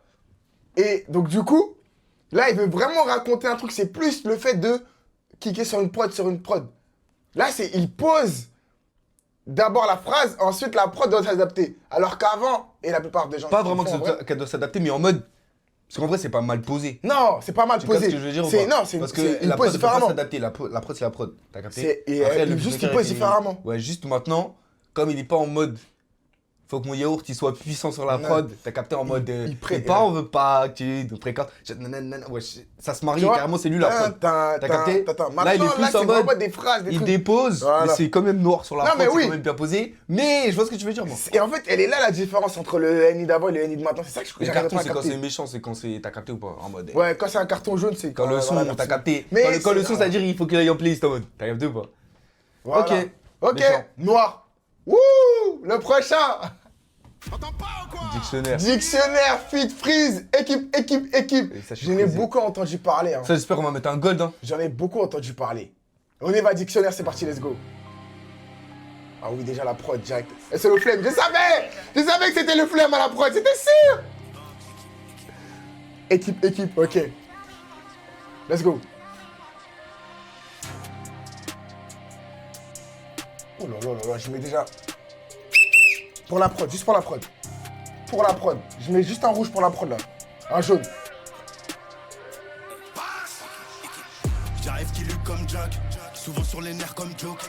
Et donc, du coup, là, il veut vraiment raconter un truc. C'est plus le fait de cliquer sur une prod. Là, il pose d'abord la phrase, ensuite la prod doit s'adapter. Alors qu'avant, et la plupart des gens... Pas vraiment qu'elle doit s'adapter, mais en mode... Parce qu'en vrai, c'est pas mal posé. Non, c'est pas mal posé. C'est ce que je veux dire ou pas? Non, c'est parce que il la pose prod ne peut pas différemment. s'adapter. La prod, c'est la prod. T'as capté? Juste, il pose différemment. Ouais, juste maintenant, comme il est pas en mode... Faut que mon yaourt il soit puissant sur la prod. T'as capté en mode. On veut pas que tu nous fréquentes. Ouais, ça se marie carrément, c'est lui la prod. T'as capté? Là, il est plus en mode. Des phrases, il dépose, mais c'est quand même noir sur la prod, c'est quand même bien posé. Mais je vois ce que tu veux dire, moi. Et en fait, elle est là la différence entre le Eni d'avant et le Eni de maintenant. C'est ça que je Le carton, c'est quand c'est méchant, c'est quand c'est. T'as capté ou pas? En mode. Ouais, quand c'est un carton jaune, c'est quand le son, t'as capté. Quand le son, ça veut dire il faut qu'il aille en playlist en mode. T'as capté ou pas? Ok, noir. Wouh! Le prochain! Dictionnaire, Fit Freeze, équipe. J'en ai beaucoup entendu parler. Ça, j'espère qu'on va mettre un gold. J'en ai beaucoup entendu parler. On y va, Dictionnaire, c'est parti, let's go. Ah oui, déjà la prod, direct. Et c'est le flemme, je savais que c'était le flemme à la prod, c'était sûr. Équipe, ok. Let's go. Oh là, je mets déjà... Pour la prod, juste pour la prod. Pour la prod. Je mets juste un rouge pour la prod là. Un jaune. J'arrive qui lutte comme Jack. Souvent sur les nerfs comme Joke.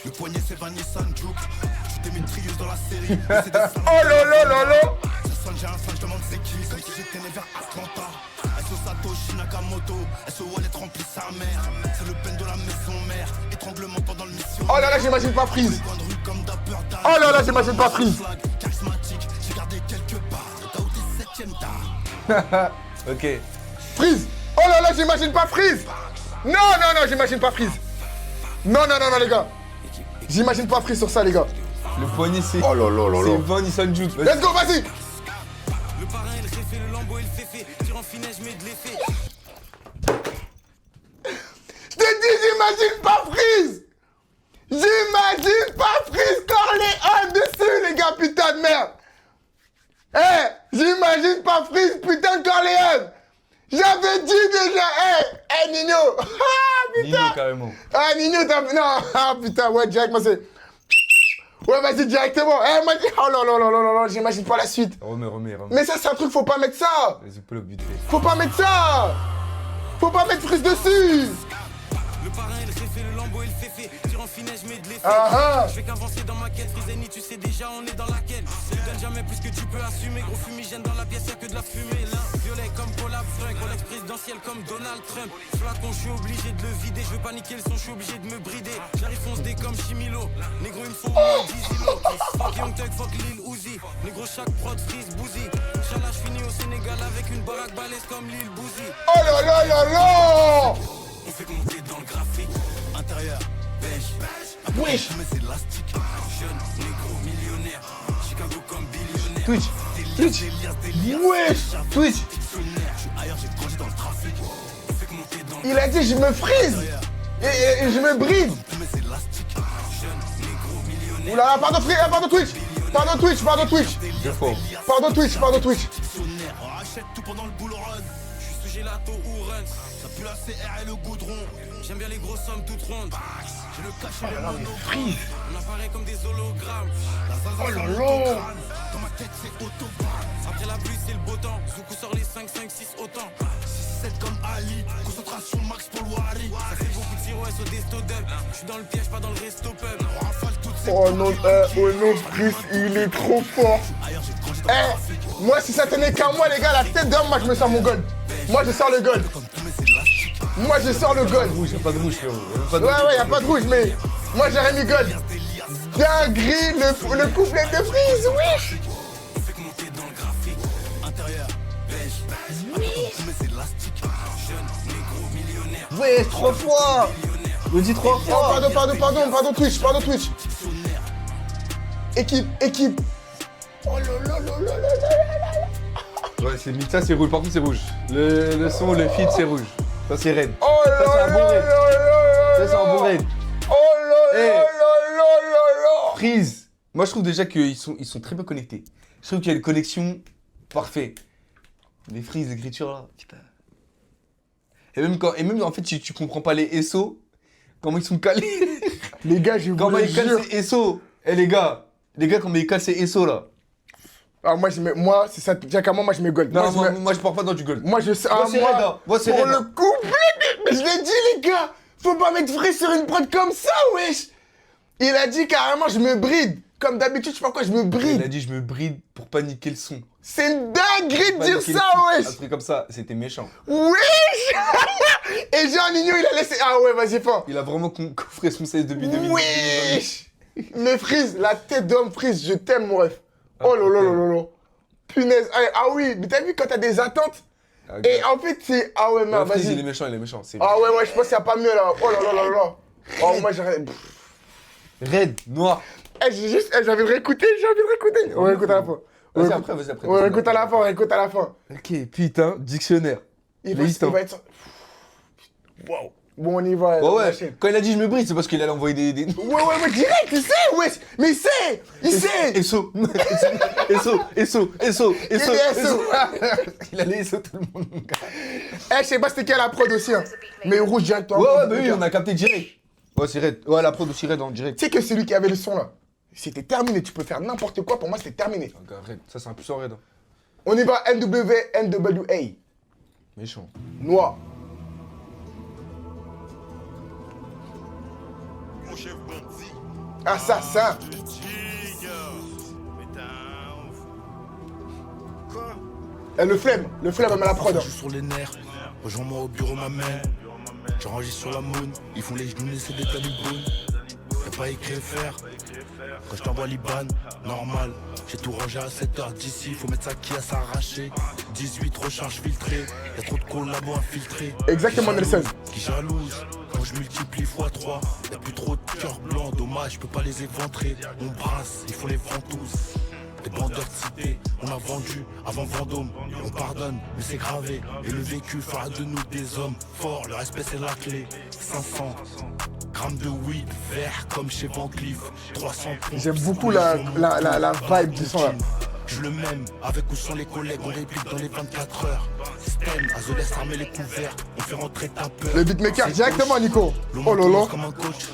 Le poignet c'est Vanessa Joke. Je t'ai mis une trieuse dans la série. Oh là. sonne, j'ai un son, je demande c'est qui. Comme si j'étais né vers Atlanta. SO Satoshi Nakamoto, SO Wallet remplit sa mère. C'est le pen de la maison mère. Étranglement pendant le mission. Oh là là, j'imagine pas Freeze. Oh là là, j'imagine pas Freeze. Charismatique, j'ai gardé quelques barres. T'as où t'es 7ème tard. Ok. Freeze. Oh là là, j'imagine pas Freeze. Non, non, non, j'imagine pas Freeze. Non, non, non, non, les gars. J'imagine pas Freeze sur ça, les gars. Le poignet, c'est. Oh là là là là. C'est Van Nissan Jude. Let's go, vas-y. Le parrain et le réfé, le lambeau et le féfé. Tire en finesse, je mets de l'effet. Je t'ai dit, j'imagine pas Freeze. J'imagine pas Freeze Corleone dessus, les gars, putain de merde. Eh, j'imagine pas Freeze, putain de Corleone. J'avais dit déjà, eh, Nino. Ah, putain. Nino, carrément. Ah, Nino, t'as... Non, ah, putain, ouais, direct, moi, c'est... Ouais, vas-y, directement. Eh, moi, oh là là là là là, j'imagine pas la suite. Remets. Mais ça, c'est un truc, faut pas mettre ça. Vas-y, pull up vite fait. Faut pas mettre ça. Faut pas mettre Freeze dessus. Le parrain et le réfé, le lambeau et le féfé. Tire en finesse, je mets de l'effet. Ah ah. Je fais qu'avancer dans ma quête. Rizeni, tu sais déjà, on est dans laquelle. Ne donne jamais plus que tu peux assumer. Gros fumigène dans la pièce, y'a que de la fumée. L'un violet comme collab funk. Rolex présidentiel comme Donald Trump. Flacon, je suis obligé de le vider. Je veux pas niquer le son, je suis obligé de me brider. J'arrive fonce dé comme Chimilo. Négro, il me faut au moins 10 îlots. Fuck Young Thug, fuck Lil Uzi. Négro, chaque prod, freeze, bouzy. Inch'Allah, je finis au Sénégal avec une baraque balèze comme Lil Bouzy. Oh là là là là. On fait monter dans le graphique. Intérieur, beige. Wesh. Mais c'est élastique. Jeune, négro, millionnaire. Chicago comme billionnaire. Twitch. Wesh. Twitch. Je suis ailleurs, j'ai grandi dans le trafic. On fait monter dans le Il a dit, je me freeze. Et je me bride. mais c'est élastique. Jeune, négro, millionnaire. Oula, pardon, pardon Twitch. Pardon Twitch, pardon Twitch. Deux fois. Pardon Twitch, pardon Twitch. Dictionnaire, on rachète tout pendant le bull run. Je suis sous gelato ou runs. Ça pue la CR et le goudron. J'aime bien les grosses sommes toutes rondes. J'ai le cachet, le mono. On apparaît comme des hologrammes. La Oh là zaza, là. dans ma tête, c'est autobahn. Après la pluie, c'est le beau temps. Zoukou sort les 5, 5, 6 autant. 6, 7 comme Ali. Concentration max pour le Wari. Ça fait beaucoup de tiroirs au desto dub. Je suis dans le piège, pas dans le resto pub. On rafale toutes ces. Oh non, Freeze, il est trop fort. Eh, moi, si ça tenait qu'à moi, les gars, la tête d'homme, moi, je me sors mon gold. Moi, je sors le gold. Moi, je sors le gold. Rouge, y'a pas de rouge, frérot. Y'a pas de Ouais, rouge. ouais, y a pas de rouge, mais moi, j'aurais mis gold. Dinguerie, le couplet de Freeze, oui. On fait monter dans le graphique. Intérieur, beige. Mais c'est élastique. Jeune, négro, millionnaire. Ouais, 3 fois. Me dis 3 Oh, fois. pardon Twitch. Équipe. Oh là là là là là là. Ouais, ça c'est rouge. Par contre, c'est rouge. Le son, le feed, c'est rouge. Ça, c'est raid. Oh Ça, là c'est un là bon là raid. là Ça, c'est un bon raid. Oh là là Eh. là là là. Freeze. Moi, je trouve déjà qu'ils sont très bien connectés. Je trouve qu'il y a une connexion parfaite. Les Freeze, l'écriture là, putain. Et même en fait, tu comprends pas les SO, comment ils sont calés. Les gars, je vous Comment le ils calent jure. ces SO. Eh les gars, comment ils calent ces SO là. Ah, moi, c'est ça. Déjà qu'à moi, je mets gold. Non, Moi, moi je pars pas dans du gold. moi, je sais. Moi, c'est raid, hein. Moi, c'est pour raid, le hein. couplet, mais je l'ai dit, les gars. Faut pas mettre Freeze sur une prod comme ça, wesh. Il a dit carrément, je me bride. Comme d'habitude, je sais pas quoi, je me Il bride. a dit je me bride pour pas niquer le son. C'est une dinguerie de Pas dire niquer le ça, feed. wesh. Un truc comme ça, c'était méchant. Wesh. Et Jean Nino, il a laissé. Ah ouais, vas-y, fort. Il a vraiment coffré son 16 depuis 2000. Wesh. Mais Freeze, la tête d'homme Freeze, je t'aime, mon ref. Oh là là là là là. Punaise. Ah oui, mais t'as vu quand t'as des attentes. Et en fait, c'est. Ah ouais, merde, Freeze, vas-y. il est méchant. C'est Ah ouais, je pense qu'il n'y a pas mieux là. Oh là là là là. Oh, moi j'aurais. raid, noir. J'avais réécouté. On réécoute à la fin. Vas-y après. On réécoute à la fin. Ok, putain, dictionnaire. Il Les va être. Waouh. Bon, on y va. Ouais, on ouais. enchaîne. Quand il a dit je me bride, c'est parce qu'il allait envoyer des. Ouais, direct, il sait, wesh. Mais il sait. SO. Il allait SO tout le monde, mon gars. Eh, je sais pas c'était quelle la prod aussi, hein. Mais rouge direct, toi. Ouais, bah oui, on a capté direct. Ouais, c'est raid. Ouais, la prod aussi raid en direct. Tu sais que celui qui avait le son là, c'était terminé. Tu peux faire n'importe quoi, pour moi c'était terminé. Un gars, raid. Ça, c'est un puissant raid. Hein. On y va, NWA. Méchant. Noir. Mon chef bandit. Assassin. Mais t'es un ouf. Le flemme à la prod. Je joue sur les nerfs. Rejoins-moi au bureau, m'amène. J'enregistre sur la moon. Ils font les genoux, c'est des talibounes. Y'a pas écrit faire. Quand je t'envoie l'Iban, normal. J'ai tout rangé à 7h d'ici. Faut mettre ça qui à s'arracher. 18 recharges filtrées. Y'a trop de collabos infiltrés. Exactement, Nelson. Qui jalouse. Quand je multiplie x3. Y'a plus trop de cœur blanc. Dommage, je peux pas les éventrer. On brasse, il faut les ventouses. Les bandeurs de cité, on a vendu avant Vendôme. On pardonne, mais c'est gravé. Et le vécu fera de nous des hommes forts. Le respect c'est la clé. 500 grammes de weed vert comme chez Van Cleef. 300 pompes. J'aime beaucoup la vibe du son là. Je le même, avec ou sans les collègues, on réplique dans les 24 heures. Sten, Azoles, armer les couverts, on fait rentrer ta peur. Le beatmaker directement, Nico. Oh là là. Comme un coach.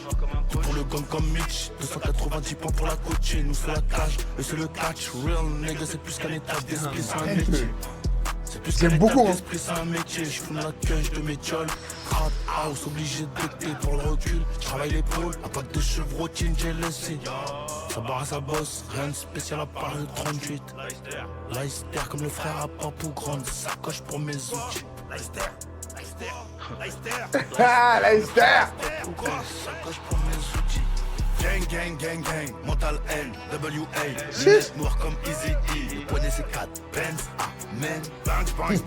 Tout pour le gang comme Mitch, 290 points pour la coacher, nous c'est la cage, eux c'est le catch, real nigga c'est plus qu'un état d'esprit, c'est un métier. C'est plus qu'un beaucoup, état d'esprit, c'est un métier, je fume la queue, je te m'étiole. Crowd house, obligé de becter pour le recul, je travaille l'épaule, un pack de chevrotine, j'ai laissé. Ça barre à sa bosse, rien de spécial à part le 38. Leicester comme le frère à Papou Grande, sacoche pour mes outils. Leicester. Ah, Leicester. Sacoche pour mes outils. Gang, mental N, WA, lunettes noires comme Easy E, le poignet c'est 4, Benz, amen, bang, Benz,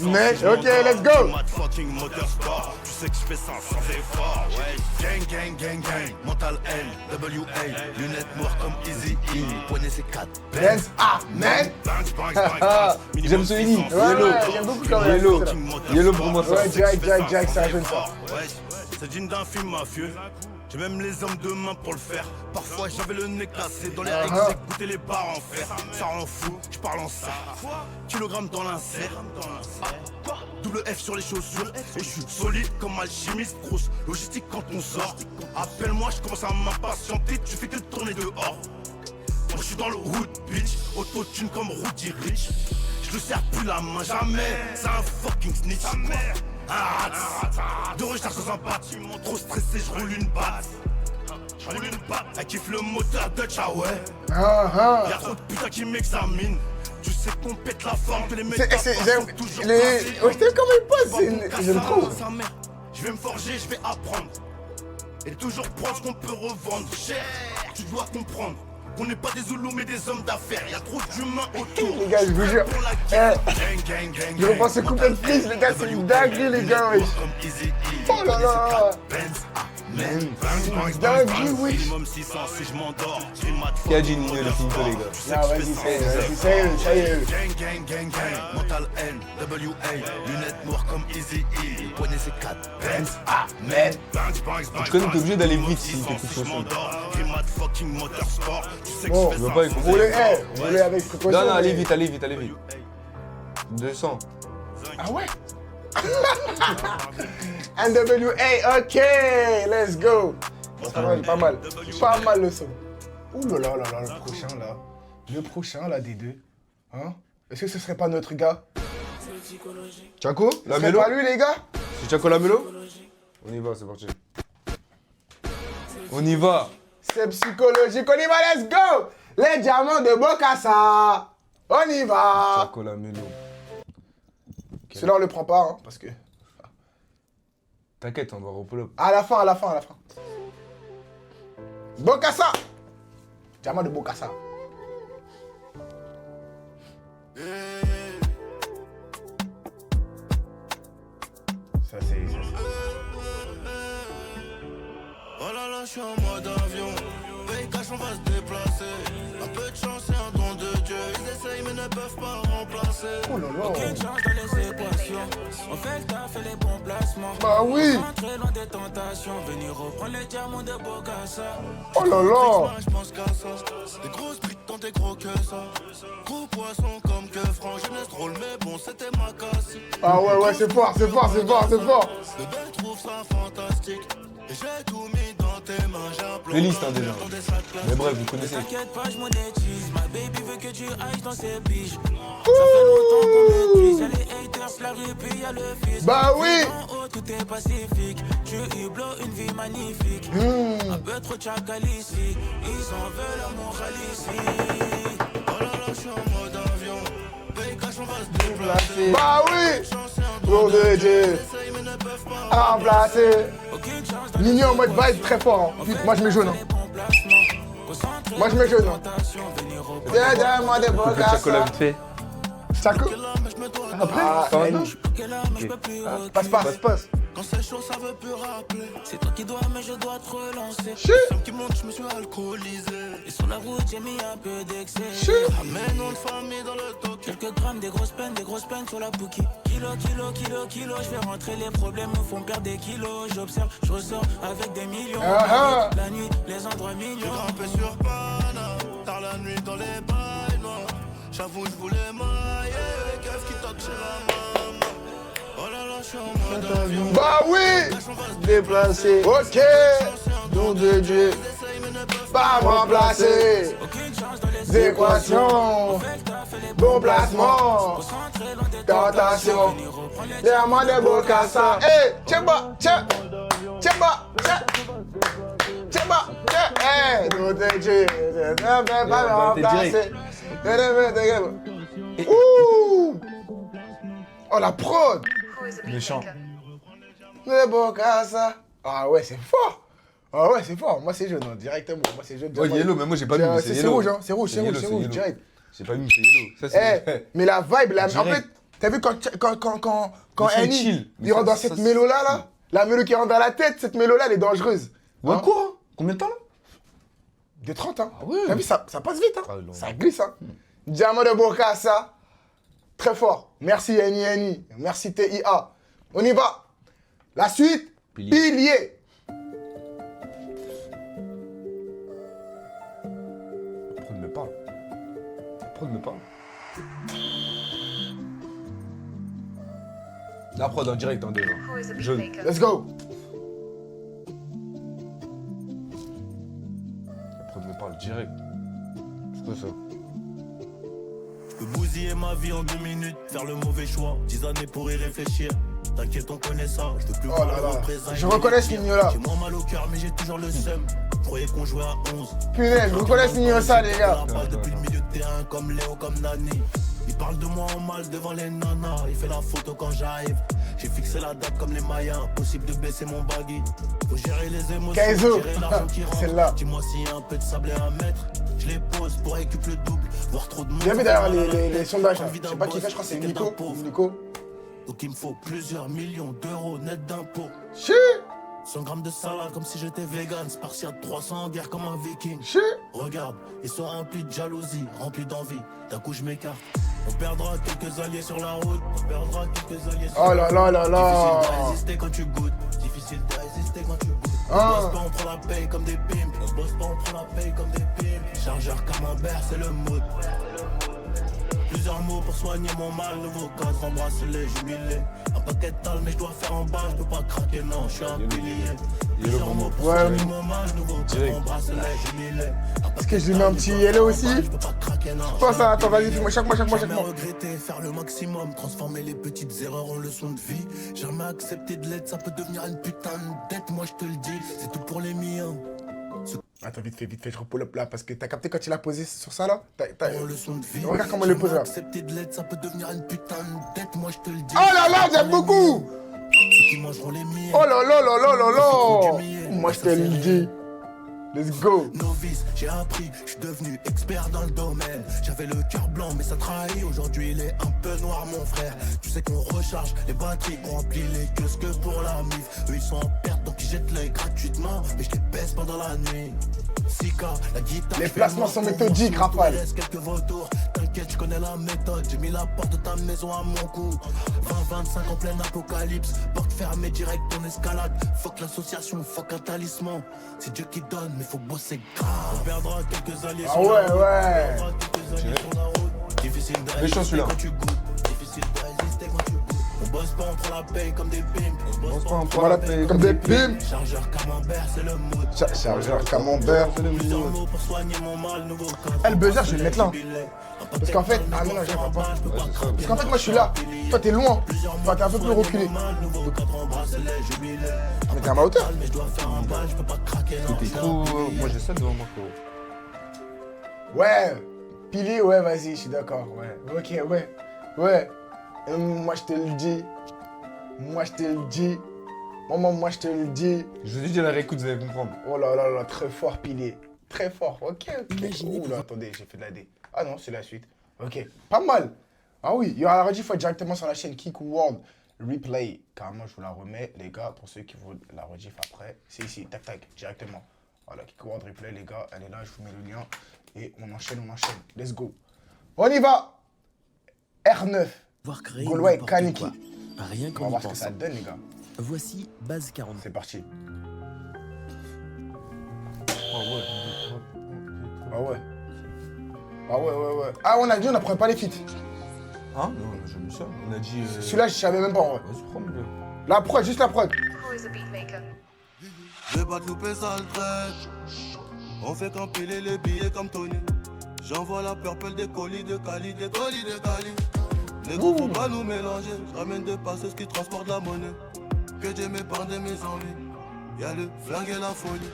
amen, ok, let's go. fucking motorsport, tu sais que je fais ça sans effort, ouais. Gang, mental N, WA, lunettes noires comme Easy E, le poignet c'est 4, Benz, amen. J'aime ce hini. Ouais, j'aime beaucoup quand même. Yellow pour moi ça. Ouais, Jack, ça rajeune ça. Ouais, c'est digne d'un film mafieux. J'ai même les hommes de main pour le faire. Parfois j'avais le nez cassé dans les règles, écouter les barres en fer. Ça rend fou, je parle en ça. Kilogramme dans l'insert. Double F sur les chaussures. Et je suis solide comme alchimiste. Grosse logistique quand on sort. Appelle-moi, je commence à m'impatienter. Tu fais que tourner dehors. Moi je suis dans le hood, bitch. Auto-tune comme Rudy Rich. Je le serre plus la main, jamais. C'est un fucking snitch. Un rat, de recharge dans un bâtiment, trop stressé, je roule une batte. Elle kiffe le moteur Dutch, ah ouais. Y'a trop de putains qui m'examinent. Tu sais qu'on pète la forme, que les mecs J'aime toujours les... Ouais, je t'aime quand même pas, j'aime trop. Je vais me forger, je vais apprendre. Et toujours prendre ce qu'on peut revendre. Cher, tu dois comprendre. On n'est pas des Zoulous mais des hommes d'affaires, y'a trop d'humains autour. Les gars, je vous jure. Je reprends ce couplet de prise, les gars, c'est une dinguerie, les gars, wesh. Oh là là. Dinguerie, wesh. Qui a dit Nino le finito les gars? Non, vas-y, ça y est. Gang, mental N, WA, lunettes noires comme Easy E, le poignet c'est 4, Benz, amen. Tu connais, t'es obligé d'aller vite si t'écoutes ce son. Bon, Je veux pas écouter. roulez avec précaution. Non, allez vite. 200. Ah ouais. NWA, ok, let's go. Pas mal le son. Ouh là là, le prochain là des deux. Hein? Est-ce que ce serait pas notre gars? Chaco, la C'est mélo? pas lui les gars? C'est Chaco la mélo? On y va, c'est parti. On y va. C'est psychologique, on y va, let's go. Les diamants de Bokassa. On y va. Chaco la mélo. Celui-là on le prend pas, hein, parce que... T'inquiète, on va repull-up. À la fin. Bokassa. Diamant de Bokassa. Ça c'est... Oh là là, je suis en mode avion. Paye cash, on va se déplacer. Un peu de chance et un don de Dieu. Ils essayent mais ne peuvent pas remplacer. Oh là là. Aucune chance dans les équations. On fait le taf et les bons placements. Bah oui. Rentrer loin des tentations. Venir reprendre les diamants de Bokassa. Oh là là. Je pense qu'à ça. Des grosses briques quand t'es gros que ça. Gros poisson comme que franc. Jeunesse drôle mais bon, c'était ma casse. Ah ouais, c'est fort. Le bel trouve ça fantastique. Et j'ai tout mis dans tes mains. J'ai un plan. Playlist hein, déjà. Mais bref, vous connaissez. T'inquiète pas, je monétise. Ma baby veut que tu ailles dans ses biches. Ça fait longtemps qu'on maîtrise. Y'a les haters, la rue, puis y'a le fils. Bah oui. En haut, tout est pacifique. Tu hublo une vie magnifique. Un peu trop chacal ici. Ils en veulent à mon ici. Oh là là, je suis en mode avion. Paye cash, Bah oui. Nom de Dieu. Remplacé. Nino en mode vibe très fort. Hein. Moi je mets jaune. Hein. Moi je mets jaune. Hein. Moi des Le chocolat vite fait. Chaco. Après, passe. Quand c'est chaud, ça veut plus rappeler. C'est toi qui dois, mais je dois te relancer. Chut. Qui monte, je me suis alcoolisé. Et sur la route, j'ai mis un peu d'excès. Chut. Ramène nom de famille dans le toc. Quelques grammes, des grosses peines sur la bouquille. Kilo, je vais rentrer, les problèmes me font perdre des kilos. J'observe, je ressors avec des millions. La nuit, les endroits mignons. J'ai grimpé sur Pana, tard la nuit dans les bails noirs. J'avoue, je voulais mailler. Kev qui toque chez la maman. Oh là là, je suis en mode avion. Bah oui. Déplacé. Ok. Nom de Dieu. Pas me remplacer. Équations. Bon placement. Tentation. Diamant de Bokassa. Hey, Tcheba. Hey, nom de Dieu. Ne fais pas me remplacer. Ouh. Oh la prod. Méchant. De Bokassa. Ah ouais, c'est fort. Ah ouais, c'est fort. Moi, c'est jaune, hein, directement. Moi, c'est jaune. Oh, yellow, mais moi j'ai pas mis, mais c'est C'est yellow. rouge, hein. C'est rouge, Yellow. direct. J'ai pas mis, c'est yellow. Ça, c'est. Mais la vibe, en Direct. fait, t'as vu quand Mais c'est Annie, chill. Mais il rentre ça- dans cette ça- mélo-là, là, la mélo qui rentre dans la tête, cette mélo-là, elle est dangereuse. Ouais, Hein. quoi? Combien de temps là? Des 30, hein. Ah ouais. T'as vu, ça passe vite, hein. Ah, non. Ça glisse, hein. Diamant de Bokassa. Très fort. Merci, Annie. Merci, TIA. On y va. La suite, Pilier. Prod me parle. La prod en direct en déjà. Jaune. Let's go. La prod me parle direct. C'est quoi ça? Je peux bousiller ma vie en 2 minutes, faire le mauvais choix. 10 années pour y réfléchir. T'inquiète, on connaît ça. Je veux plus Oh là là. Je reconnais ce Nino-là. J'ai moins mal au cœur, mais j'ai toujours le seum. Je croyais qu'on jouait à 11. Punaise, je reconnais ce Nino, ça, les gars. Il parle depuis le milieu de terrain comme Léo, comme Nani. Il parle de moi en mal devant les nanas. Il fait la photo quand j'arrive. J'ai fixé la date comme les Mayas. Impossible de baisser mon baggy. Faut gérer les émotions. Kaizo. Gérer l'argent qui rentre. Celle-là. Dis-moi s'il y a un peu de sable à mettre. Je les pose pour récupérer le double. Voir trop de monde. J'ai vu d'ailleurs les sondages. Là. Je sais pas qui fait, je crois que c'est Nico. Donc il me faut plusieurs millions d'euros net d'impôts. Chut. 100 grammes de salade comme si j'étais vegan. Spartiate 300 en guerre comme un viking. Chut. Regarde, ils sont remplis de jalousie, remplis d'envie. D'un coup je m'écarte. On perdra quelques alliés sur la route. On perdra quelques alliés sur Oh là là là là. Difficile de résister quand tu goûtes. Difficile de résister quand tu goûtes. On Ah. bosse pas, on prend la paye comme des pimps. On bosse pas, on prend la paye comme des pimps. Chargeur camembert, c'est le mood. Plusieurs mots pour soigner mon mal. Nouveau cadre, embrasse-les, jubilé. Un paquet de tal, mais je dois faire en bas. Je peux pas craquer, non, je suis un pilier. Plusieurs mots pour Ouais, soigner mon mal. Nouveau cadre, embrasse-les, jubilé. Est-ce que je lui mets un petit yellow aussi? Je peux pas craquer, non. Pense à, attends, vas-y, fais-moi chaque mois. Jamais regretter, faire le maximum, transformer les petites erreurs en leçons de vie. Jamais accepter de l'aide, ça peut devenir une putain de dette, moi je te le dis, c'est tout pour les miens. Attends, vite fait, je repull up là, parce que t'as capté quand il a posé sur ça là? En leçon de vie. Regarde comment il le pose là. Accepter de l'aide, ça peut devenir une putain de dette, moi je te le dis. Oh là là, j'aime beaucoup! Ceux qui mangeront les miens. Oh là là là là là Faut là! du miel. Moi je te le dis. Let's go! Novice, j'ai appris, je suis devenu expert dans le domaine. J'avais le cœur blanc, mais ça trahit. Aujourd'hui, il est un peu noir, mon frère. Tu sais qu'on recharge les batteries, on remplit les kiosques pour la mif. Eux, ils sont en perte, donc ils jettent l'œil gratuitement. Mais je les baisse pendant la nuit. Sika, la guitare. Les placements sont méthodiques, Rafale. Laisse quelques vautours. T'inquiète, je connais la méthode. J'ai mis la porte de ta maison à mon cou. 20-25 en plein apocalypse. Porte fermée, direct en escalade. Fuck l'association, fuck un talisman. C'est Dieu qui donne, mais faut bosser grave. On perdra quelques alliés Ah sur la ouais, route. ouais. On perdra quelques alliés sur la route. Difficile de Méchant, résister celui-là. quand tu goûtes. Difficile de résister quand tu goûtes. On bosse pas, on prend la paye comme des pimps. On bosse pas, on prend la paye Comme des pimes. Chargeur camembert, c'est le mood. Chargeur camembert. Plusieurs mots pour soigner mon mal, nouveau cadre. Eh, le buzzer, je vais le mettre là. Parce qu'en fait, ah non, non, je vais pas. Parce qu'en fait, moi je suis là. Toi t'es loin. Toi t'es un peu plus reculé. Mais t'es à ma hauteur. Mais je dois faire un bal, je peux pas craquer, non. T'es trop. Moi j'ai ça devant moi, frérot. Ouais. Pilier, ouais, vas-y, je suis d'accord. Ouais. Ok, ouais. Ouais. Moi, je te le dis. Moi, je te le dis. Maman, moi, je te le dis. Je vous ai dit la réécoute, vous allez comprendre. Oh là là là, très fort, pilier. Très fort. Ok, ok. Imaginez Oh là, attendez, j'ai fait de la D. Ah non, c'est la suite. Ok, pas mal. Ah oui, il y aura la rediff directement sur la chaîne Kick World Replay. Carrément, je vous la remets, les gars, pour ceux qui veulent la rediff après. C'est ici, tac, tac, directement. Voilà, Kick World Replay, les gars, elle est là, je vous mets le lien. Et on enchaîne, on enchaîne. Let's go. On y va. R9. Voir créer Gaulois et n'importe Kaneki. quoi. Rien On va qu'en y voir ce que ça pensant. donne, les gars. Voici Base 40. C'est parti. Oh ouais. Ah ouais. Ah ouais, ouais, ouais. Ah, on a dit, on n'apprend pas les feats. Hein? Non, on a jamais ça. On a dit. Celui-là, je savais même pas en vrai. Vas-y, prends le. La prod, juste la prod. J'ai pas de louper ça le traite. On fait qu'empiler les billets comme Tony. J'envoie la purple des colis de Cali, des colis de Cali. Les gros faut pas nous mélanger. Je ramène des passeuses qui transportent la monnaie. Que Dieu m'épargne de mes envies. Y'a le flingue et la folie.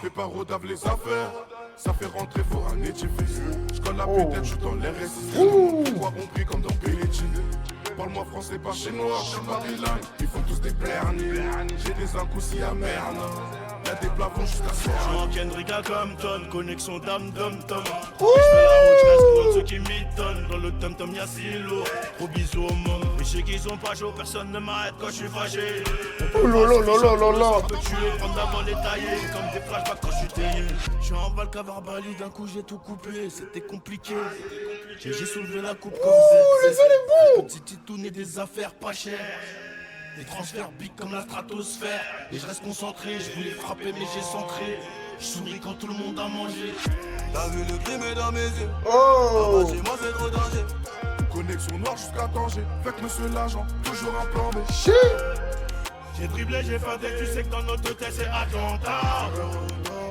Fais pas rodave les affaires. Ça fait rentrer, faut un édifice. J'colle la tête, je suis dans les récits. Fais quoi compris comme dans Pellicci. Parle-moi français, pas chinois, je suis Maryland. Ils font tous des berniers. J'ai des incousis à merde. Y'a des plafonds jusqu'à Je soir. suis en Kendrick à Compton, connexion dam dom tom. Je fais la route, je reste loin de ceux qui m'étonnent. Dans le tom tom y'a silo, gros bisous au monde. Mais je sais qu'ils sont pas chauds, personne ne m'arrête quand je suis fâché. Oh lolo, lolo, lolo. On peut tuer, prendre d'avant les tailler, comme des flashbacks quand je suis taillé. Je suis en balle Cavarbali, d'un coup j'ai tout coupé, c'était compliqué. J'ai soulevé la coupe comme le son est bon. Petit titoun et des affaires pas chères. Des transferts big comme la stratosphère. Et je reste concentré, je voulais frapper mais j'ai centré. Je souris quand tout le monde a mangé. T'as vu le crime est dans mes yeux. Oh. Chez moi c'est trop danger. Connexion noire jusqu'à danger. Fait que monsieur l'agent, toujours un plan B. Shit. J'ai dribblé, j'ai feinté, tu sais que dans notre tête c'est attentat.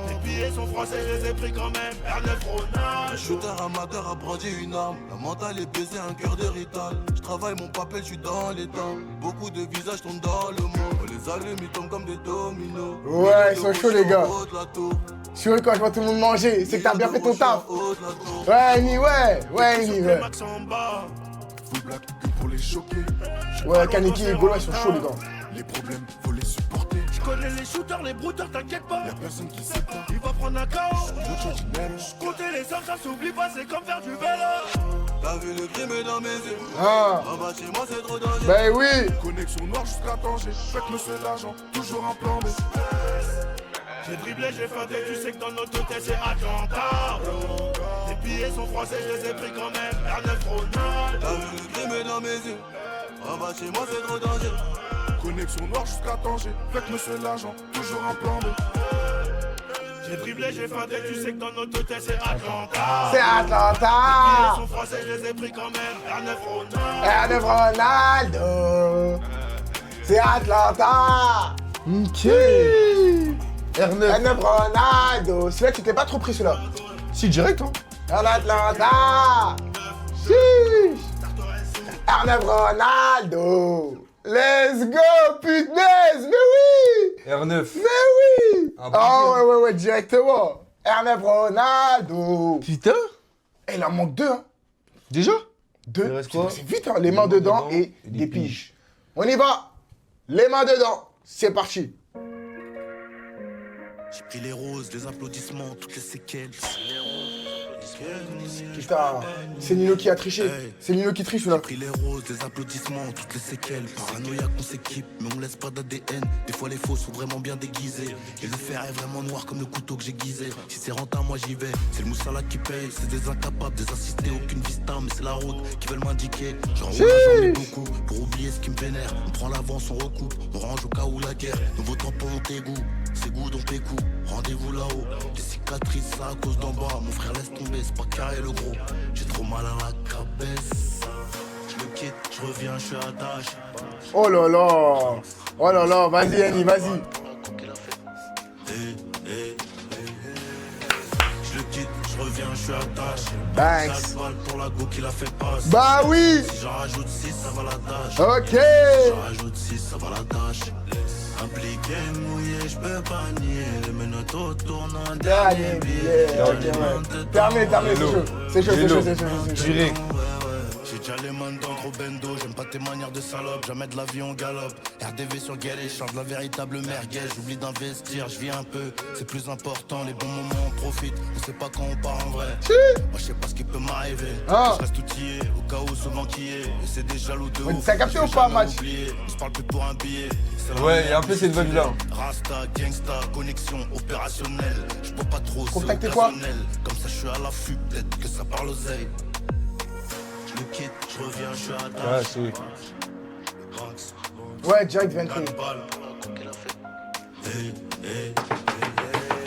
Les billets sont français, je les ai pris quand même. R9 Ronald. Shooter amateur a brandi une arme. La mentale est baisée, un cœur d'héritage. Je travaille mon papel, je suis dans les temps. Beaucoup de visages tombent dans le monde. On les allume, ils tombent comme des dominos. Ouais, ils sont chauds, les gars. Je suis heureux quand je vois tout le monde manger. C'est que t'as bien fait ton taf. Ouais, Amy, ouais. Ouais, Amy, ouais. Full black que pour les choquer. Ouais, Kaneki et Gaulois, ils sont chauds, les gars. Les problèmes, faut les supporter. Je connais les shooters, les brouteurs, t'inquiète pas. Y'a personne qui sait pas. Il va prendre un KO. Je Compter les heures, ça s'oublie pas, c'est comme faire du vélo. T'as vu le crime est dans mes yeux. Ah. En bas chez moi, c'est trop danger. Ben oui. Connexion noire jusqu'à danger. Fait que monsieur l'agent, toujours un plan B. J'ai dribblé, j'ai feinté, tu sais que dans notre tête c'est attentat. Les billets sont français, je les ai pris quand même. R9 Ronald. T'as vu le crime est dans mes yeux. En bas chez moi, c'est trop danger. Connexion noire jusqu'à danger. Fait que monsieur l'agent, toujours un plan B. J'ai dribblé, j'ai feinté, tu sais que dans notre tête c'est attentat. C'est Les Atlanta. billets sont français, je les ai pris quand même. R9 Ronald. R9 Ronaldo. C'est Atlanta. Ok. R9. R9 Ronaldo. Celui-là, tu t'es pas trop pris, celui-là. Si, direct, hein. En Atlanta. Chiche. R9 Ronaldo. Let's go, punaise. Mais oui. R9. Mais oui. Un Ah bouquet. ouais, directement. R9 Ronaldo. Putain. Eh, il en manque deux, hein. Déjà? Deux. Il reste quoi? C'est vite, hein. Les mains dedans et des piges. On y va. Les mains dedans. C'est parti. J'ai pris les roses, les applaudissements, toutes les séquelles. Putain, c'est Nino qui a triché. Hey. C'est Nino qui triche, là. J'ai pris les roses, les applaudissements, toutes les séquelles. Paranoïaque, on s'équipe, mais on laisse pas d'ADN. Des fois, les faux sont vraiment bien déguisés. Et le fer est vraiment noir comme le couteau que j'ai guisé. Si c'est rentable, moi j'y vais. C'est le moussala qui paye. C'est des incapables, des assistés, aucune vista, mais c'est la route qui veulent m'indiquer. J'en ai beaucoup pour oublier ce qui me vénère. On prend l'avance, on recoupe, on range au cas où la guerre. Nouveau tampon, égout, c'est goût, donc pécou. Rendez-vous là-haut, les cicatrices, ça à cause d'en bas. Mon frère, laisse tomber, c'est pas carré le gros. J'ai trop mal à la cabesse. Je le quitte, je reviens, je suis attaché. Oh là là. Oh là là, vas-y, Annie, vas-y. Je le quitte, je reviens, je suis attaché. Banks. 4 balles pour la go qui l'a fait passer. Bah oui. Si j'en rajoute 6, ça va la tâche. Ok. Si j'en rajoute 6, ça va la tâche. Impliqué, mouillé, je peux pas nier. Les menottes au tournant, Dernier billet. Ok, ouais. Terminé, c'est chaud. C'est chaud, c'est chaud, c'est chaud, c'est chaud. Direct. J'ai déjà les mains dans gros bendo. J'aime pas tes manières de salope, jamais de la vie en galope. RDV sur Galé, charge la véritable merguez. J'oublie d'investir, je vis un peu, c'est plus important. Les bons moments on profite, on sait pas quand on part en vrai. Moi je sais pas ce qui peut m'arriver. Je reste outillé, au cas où souvent qui est. Et c'est des jaloux de ouf. T'as capté ou pas, match? Je parle plus pour un billet. Ouais, il y a un peu cette vibe là. Rasta, gangsta, connexion opérationnelle. Je bois pas trop, c'est Contactez quoi? occasionnel. Comme ça je suis à l'affût, peut-être que ça parle oseille. Je le quitte, je reviens, je suis à tâche. Ouais, direct 23.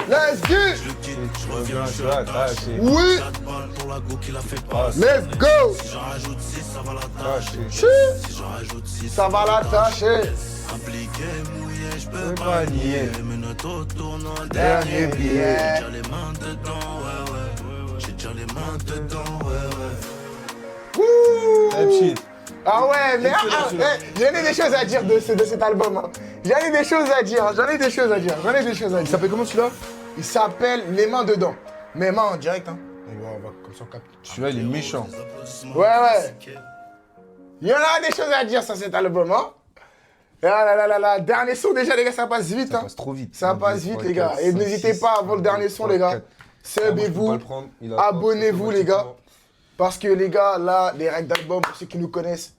Let's go! Je le quitte, je reviens, je suis à tâche. Oui! 4 balles pour la go qui l'a fait passer. Let's go! Si j'en rajoute 6, ça va la tâcher. Chut. Si j'en rajoute 6, Ça va l'attacher. Impliqué, mouillé, je peux pas nier. Menottes au tournant, Dernier billet. J'ai déjà les mains dedans, ouais. J'ai déjà les mains dedans, ouais. Wouh! Ah ouais, mais j'en ai des choses à dire de cet album. Hein. J'en ai des choses à dire. Il s'appelle comment celui-là? Il s'appelle Les mains dedans. Mes mains en direct. Hein. On va comme ça on capte. Celui-là, il est méchant. Ouais. Il y en a des choses à dire sur cet album. Hein. Là. Dernier son déjà, les gars, ça passe vite. Ça hein. passe trop vite. Ça passe vite, les gars. Et n'hésitez pas avant le dernier son, les gars. Subez-vous. Abonnez-vous, les gars. Parce que les gars, là, les règles d'album, pour ceux qui nous connaissent,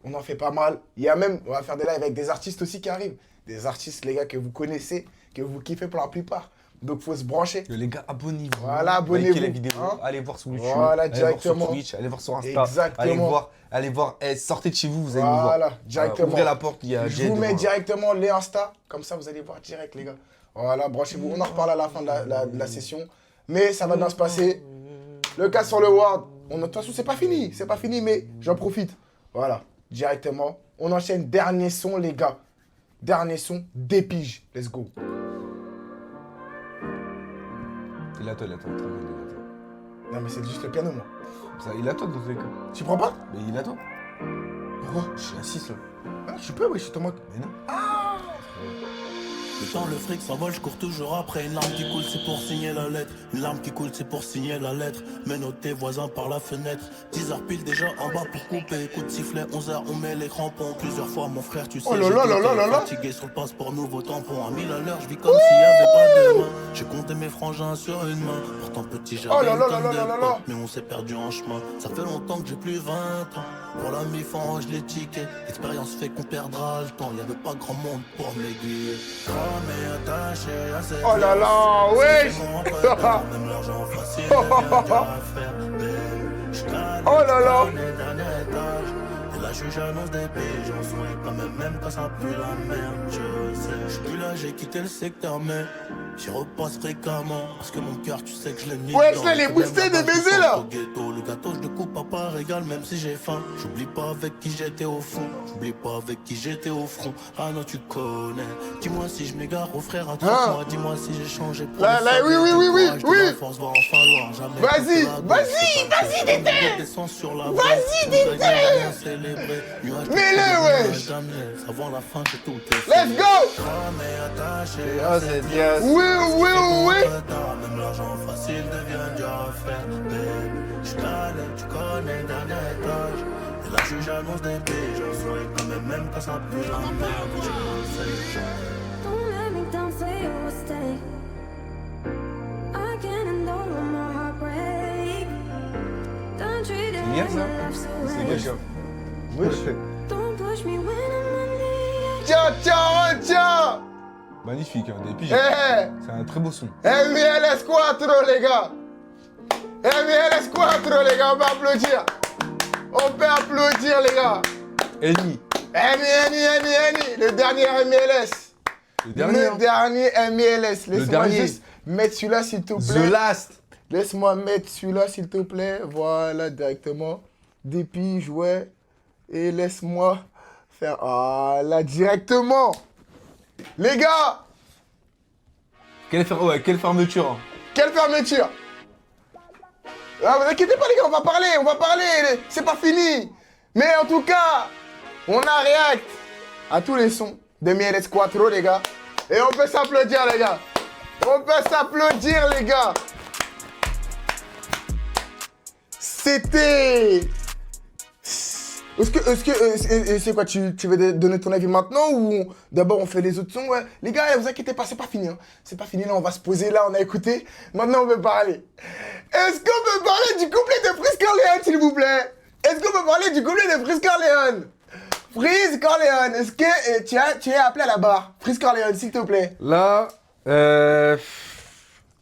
on en fait pas mal. Il y a même, on va faire des lives avec des artistes aussi qui arrivent. Des artistes, les gars, que vous connaissez, que vous kiffez pour la plupart. Donc, faut se brancher. Les gars, abonnez-vous. Voilà, abonnez-vous. Likez la vidéo, hein. allez voir sur YouTube, voilà, allez directement. voir sur Twitch, allez voir sur Insta. Exactement. Allez voir, sortez de chez vous, vous allez nous voir. Voilà, directement. Ouvrez la porte, il y a Je vous mets directement les Insta, comme ça vous allez voir direct, les gars. Voilà, branchez-vous. On en reparle à la fin de la session. Mais ça va bien se passer. Le cas sur le Word. De toute façon, c'est pas fini, mais j'en profite. Voilà, directement. On enchaîne. Dernier son, les gars. Dernier son, Dépige. Let's go. Il attend. Non, mais c'est juste le piano, moi. Ça, il attend dans tous les cas. Tu prends pas? Mais il attend. Pourquoi? Je suis assis là. Ah, tu peux, oui, je suis ton mec. Mais non. Le temps, le fric s'envole, je cours toujours après. Une larme qui coule, c'est pour signer la lettre. Une larme qui coule, c'est pour signer la lettre. Menotté, voisin par la fenêtre. 10h pile déjà en bas pour couper. Coup de sifflet, 11h, on met les crampons. Plusieurs fois, mon frère, tu sais, Oh là là là là là là. fatigué sur le passeport, nouveau tampon. À 1000 à l'heure, je vis comme s'il y avait pas de main. J'ai compté mes frangins sur une main. Pourtant petit, j'avais Oh là là une là tonne là de là là. potes, mais on s'est perdu en chemin. Ça fait longtemps que j'ai plus 20 ans. Pour la mi-fin, je les tickets. L'expérience fait qu'on perdra le temps. Y'avait pas grand monde pour m'aiguiller. Oh là là, wesh. Oh là là. Et là, je j'annonce des pays, j'en souhaite quand même quand ça pue la merde. Je sais, je suis plus là, j'ai quitté le secteur, mais j'y repasse fréquemment. Parce que mon cœur, tu sais que je l'ai mis. Wesh, là, les boostés des baisers là. Le gâteau, je le coupe à part égale, même si j'ai faim. J'oublie pas avec qui j'étais au fond. J'oublie pas avec qui j'étais au front. Ah non, tu connais. Dis-moi si je m'égare au frère à toi. Dis-moi si j'ai changé pour là, oui. Vas-y, Dédé. Vas-y, Dédé. Mets-le, wesh. Let's go. Oh, c'est bien. Oui. Même l'argent facile devient dur à faire. Je calais, tu connais, dernier étage. Et là, je j'annonce des pays. J'en souhaite quand même quand ça pue la merde. Je sais. Don't let me down, say you will stay. I can't endure my heartbreak. Don't treat it bien, like ça. my life's a C'est race. méchant. Don't push me when I'm on the edge. Tiens. Magnifique, hein, des piges. C'est un très beau son. MLS Quattro, les gars. MLS Quattro, les gars, on peut applaudir. On peut applaudir, les gars. Eni. Le dernier MLS. Le dernier. Le dernier MLS. Laisse-moi dernier. juste mettre celui-là, s'il te plaît. The Last. Laisse-moi mettre celui-là, s'il te plaît. Voilà, directement. Des piges, ouais. Et laisse-moi faire... Ah, là, directement. Les gars. Quelle fermeture. Hein. Quelle fermeture. Ah, vous inquiétez pas, les gars, on va parler. C'est pas fini. Mais en tout cas, on a réact à tous les sons de MLS Quattro, les gars. Et on peut s'applaudir, les gars. C'était C'est quoi, tu veux donner ton avis maintenant ou d'abord on fait les autres sons? Ouais. Les gars, vous inquiétez pas, c'est pas fini. Hein. C'est pas fini, là, on va se poser, là, on a écouté. Maintenant, on peut parler. Est-ce qu'on peut parler du couplet de Freeze Corleone, s'il vous plaît? Est-ce qu'on peut parler du couplet de Freeze Corleone? Freeze Corleone, est-ce que tu es appelé à la barre? Freeze Corleone, s'il te plaît. Là,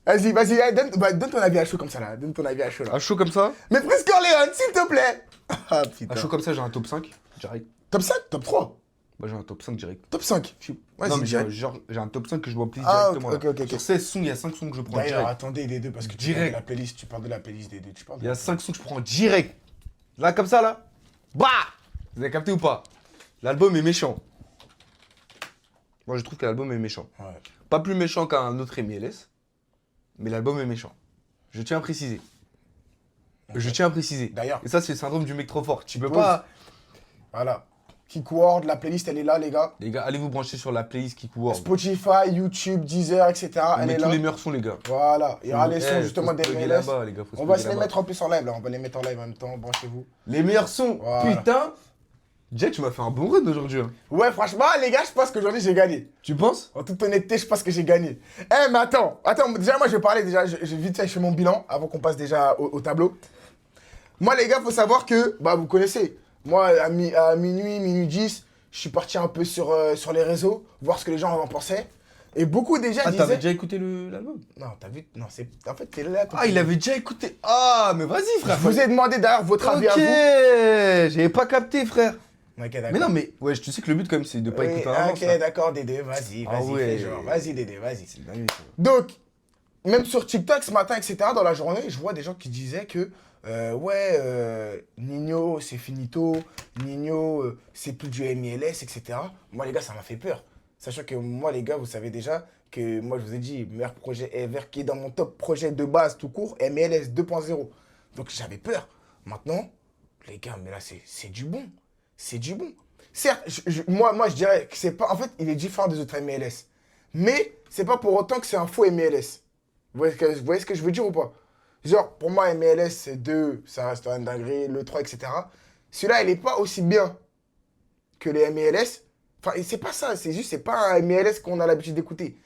Vas-y, donne ton avis à chaud comme ça, là. Donne ton avis à chaud, là. à chaud comme ça? Mais Freeze Corleone, s'il te plaît. Ah, putain. À chaud comme ça, j'ai un top 5 direct. Top 5, top 3. Bah, j'ai un top 5 direct. Top 5. Non, mais direct. j'ai un top 5 que je vois plus Ah, directement. ok. Sur 16 sons, il y a 5 sons que je prends D'ailleurs, direct. attendez des deux parce que Direct. tu parles de la playlist des deux. Il y a 5 sons que je prends direct. Là, comme ça, là. Bah! Vous avez capté ou pas? L'album est méchant. Moi, je trouve que l'album est méchant. Ouais. Pas plus méchant qu'un autre MLS, mais l'album est méchant. Je tiens à préciser. Je tiens à préciser. D'ailleurs. Et ça, c'est le syndrome du mec trop fort. Tu peux Pause. pas. Voilà. Kickworld, la playlist, elle est là, les gars. Les gars, allez vous brancher sur la playlist Kickworld. Spotify, YouTube, Deezer, etc. On Elle met est tous là. les meilleurs sons, les gars. Voilà. Il y aura les sons justement des plugger MLS. là-bas, les gars. Faut On va plugger se les là-bas. mettre en plus en live, là. On va les mettre en live en même temps. Branchez-vous. Les meilleurs sons. Voilà. Putain. Jack, tu m'as fait un bon run aujourd'hui. Hein. Ouais, franchement, les gars, je pense qu'aujourd'hui, j'ai gagné. Tu penses? En toute honnêteté, je pense que j'ai gagné. Eh, mais attends, déjà, moi, je vais parler déjà. Je vite fait, je fais mon bilan avant qu'on passe déjà au tableau. Moi, les gars, faut savoir que, bah, vous connaissez. Moi, à minuit 10, je suis parti un peu sur les réseaux, voir ce que les gens en pensaient. Et beaucoup déjà Ah, disaient... t'avais déjà écouté l'album? Non, t'as vu? Non, c'est... En fait, t'es là... Ah, il avait déjà écouté. Ah, mais vas-y, frère. Je vous ai demandé d'ailleurs votre avis à vous. Ok, j'avais pas capté, frère. Ok, d'accord. Mais non, mais ouais, tu sais que le but, quand même, c'est de pas Oui, écouter en avance. ok, là. d'accord, Dédé, vas-y, Ah vas-y, ouais. fais genre. Vas-y, Dédé, vas-y. C'est dingue, ça. Donc, même sur TikTok ce matin, etc., dans la journée, je vois des gens qui disaient que Nino, c'est finito, Nino, c'est plus du MLS, etc. Moi, les gars, ça m'a fait peur. Sachant que moi, les gars, vous savez déjà que moi, je vous ai dit, meilleur projet ever qui est dans mon top projet de base tout court, MLS 2.0. Donc, j'avais peur. Maintenant, les gars, mais là, c'est du bon. C'est du bon. Certes, moi, je dirais que c'est pas... En fait, il est différent des autres MLS. Mais c'est pas pour autant que c'est un faux MLS. Vous voyez ce que je veux dire ou pas? Genre, pour moi, MLS 2, ça reste un dinguerie, le 3, etc. Celui-là, il n'est pas aussi bien que les MLS. Enfin, c'est pas ça, c'est juste, c'est pas un MLS qu'on a l'habitude d'écouter.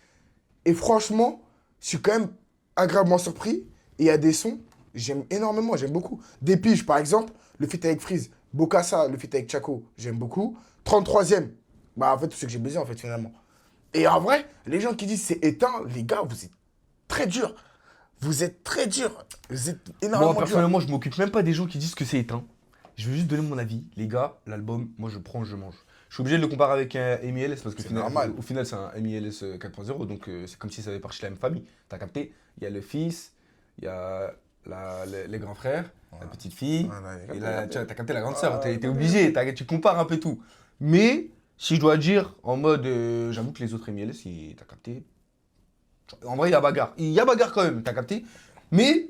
Et franchement, je suis quand même agréablement surpris. Et il y a des sons, j'aime énormément, j'aime beaucoup. Des piges, par exemple, le feat avec Freeze. Bokassa, le feat avec Chaco, j'aime beaucoup. 33e, bah en fait, tout ce que j'ai besoin, en fait, finalement. Et en vrai, les gens qui disent c'est éteint, les gars, vous êtes très durs. Vous êtes très dur. Vous êtes énormément Moi, personnellement, je m'occupe même pas des gens qui disent que c'est éteint. Je veux juste donner mon avis. Les gars, l'album, moi, je prends, je mange. Je suis obligé de le comparer avec un MLS parce que au final, c'est un MLS 4.0. Donc, c'est comme si ça avait parti de la même famille. T'as capté? Il y a le fils, il y a les grands frères, la petite fille. Et là, t'as capté la grande sœur. T'es obligé, tu compares un peu tout. Mais, si je dois dire, en mode, j'avoue que les autres MLS, t'as capté. En vrai, il y a bagarre. Il y a bagarre quand même, t'as capté. Mais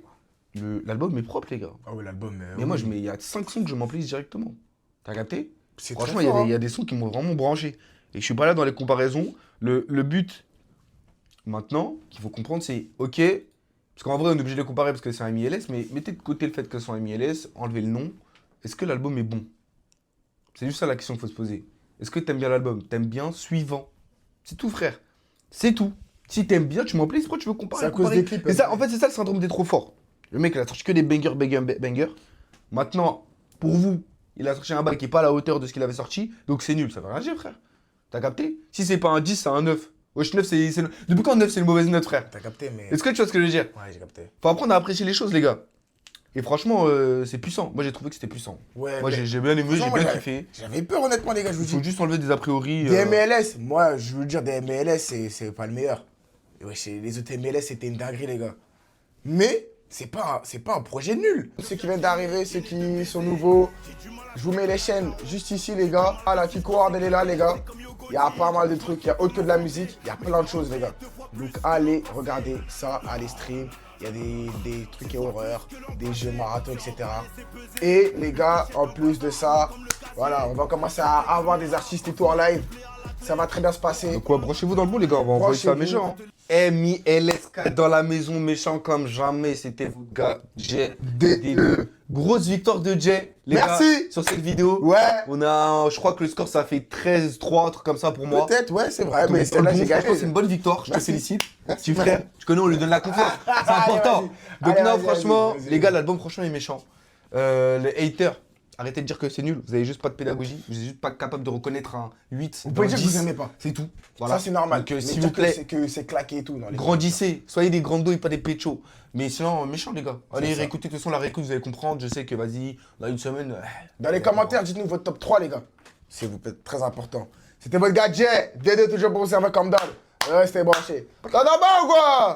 l'album est propre, les gars. Ah oui, l'album. Mais moi, il y a 5 sons que je m'emplisse directement. T'as capté? Franchement, fort, il y a des sons qui m'ont vraiment branché. Et je suis pas là dans les comparaisons. Le but, maintenant, qu'il faut comprendre, c'est OK. Parce qu'en vrai, on est obligé de les comparer parce que c'est un MLS. Mais mettez de côté le fait que ce soit un MLS, enlevez le nom. Est-ce que l'album est bon? C'est juste ça la question qu'il faut se poser. Est-ce que t'aimes bien l'album? T'aimes bien Suivant? C'est tout, frère. C'est tout. Si t'aimes bien, tu m'en plais, pourquoi tu veux comparer? C'est à cause des clips. Et ça, en fait, c'est ça le syndrome des trop forts. Le mec, il a sorti que des bangers. Maintenant, pour vous, il a sorti un bail qui est pas à la hauteur de ce qu'il avait sorti, donc c'est nul. Ça veut rien dire, frère. T'as capté? Si c'est pas un 10, c'est un 9. Wesh, 9, c'est... Depuis quand 9, c'est une mauvaise note, frère? T'as capté, mais... Est-ce que tu vois ce que je veux dire? Ouais, j'ai capté. Faut apprendre à apprécier les choses, les gars. Et franchement, c'est puissant. Moi, j'ai trouvé que c'était puissant. Ouais, moi, j'ai bien aimé, j'ai bien kiffé. J'avais peur, honnêtement, les gars, je vous Il faut dis. juste enlever des a priori. Des MLS, moi, je veux dire, des MLS, c'est pas le meilleur. Et ouais, les autres MLS, c'était une dinguerie, les gars. Mais, c'est pas un projet nul. Ceux qui viennent d'arriver, ceux qui sont nouveaux, je vous mets les chaînes juste ici, les gars. Ah, la Kickworld, elle est là, les gars. Il y a pas mal de trucs, il y a autre que de la musique, il y a plein de choses, les gars. Donc, allez, regardez ça, allez stream. Il y a des trucs et horreurs, des jeux marathon, etc. Et les gars, en plus de ça, voilà, on va commencer à avoir des artistes et tout en live. Ça va très bien se passer. Donc quoi, branchez-vous dans le bon, les gars, on va envoyer ça à mes gens. Hein. MILS4 dans la maison, méchant comme jamais. C'était vos gars. Jay. Grosse victoire de Jay. Les Merci. gars, sur cette vidéo. Ouais. On a, je crois que le score, ça fait 13-3, un truc comme ça pour moi. Peut-être, ouais, c'est vrai. Donc, Mais celle-là, j'ai franchement, gagné. c'est une bonne victoire. Je te Merci. félicite. Merci, Tu frère. Tu connais, on lui donne la confiance. C'est Allez, important. vas-y. Donc, Allez, non, vas-y, franchement, vas-y. les gars, l'album, franchement, est méchant. Les haters. Arrêtez de dire que c'est nul, vous avez juste pas de pédagogie, vous êtes juste pas capable de reconnaître un 8. Vous pouvez dire que vous aimez pas. C'est tout. Voilà. Ça, c'est normal. Donc, Mais s'il dire vous plaît, c'est que c'est claqué et tout. Dans les grandissez, soyez des grandos et pas des péchos. Mais sinon, méchant les gars. Allez C'est ça. réécoutez, de toute façon, la réécoute, vous allez comprendre. Je sais que vas-y, dans une semaine. Dans les commentaires, dites-nous votre top 3, les gars. S'il vous plaît, très important. C'était votre gars Jay. D2 toujours pour vous servir comme d'hab. Restez branchés. T'en as pas ou quoi?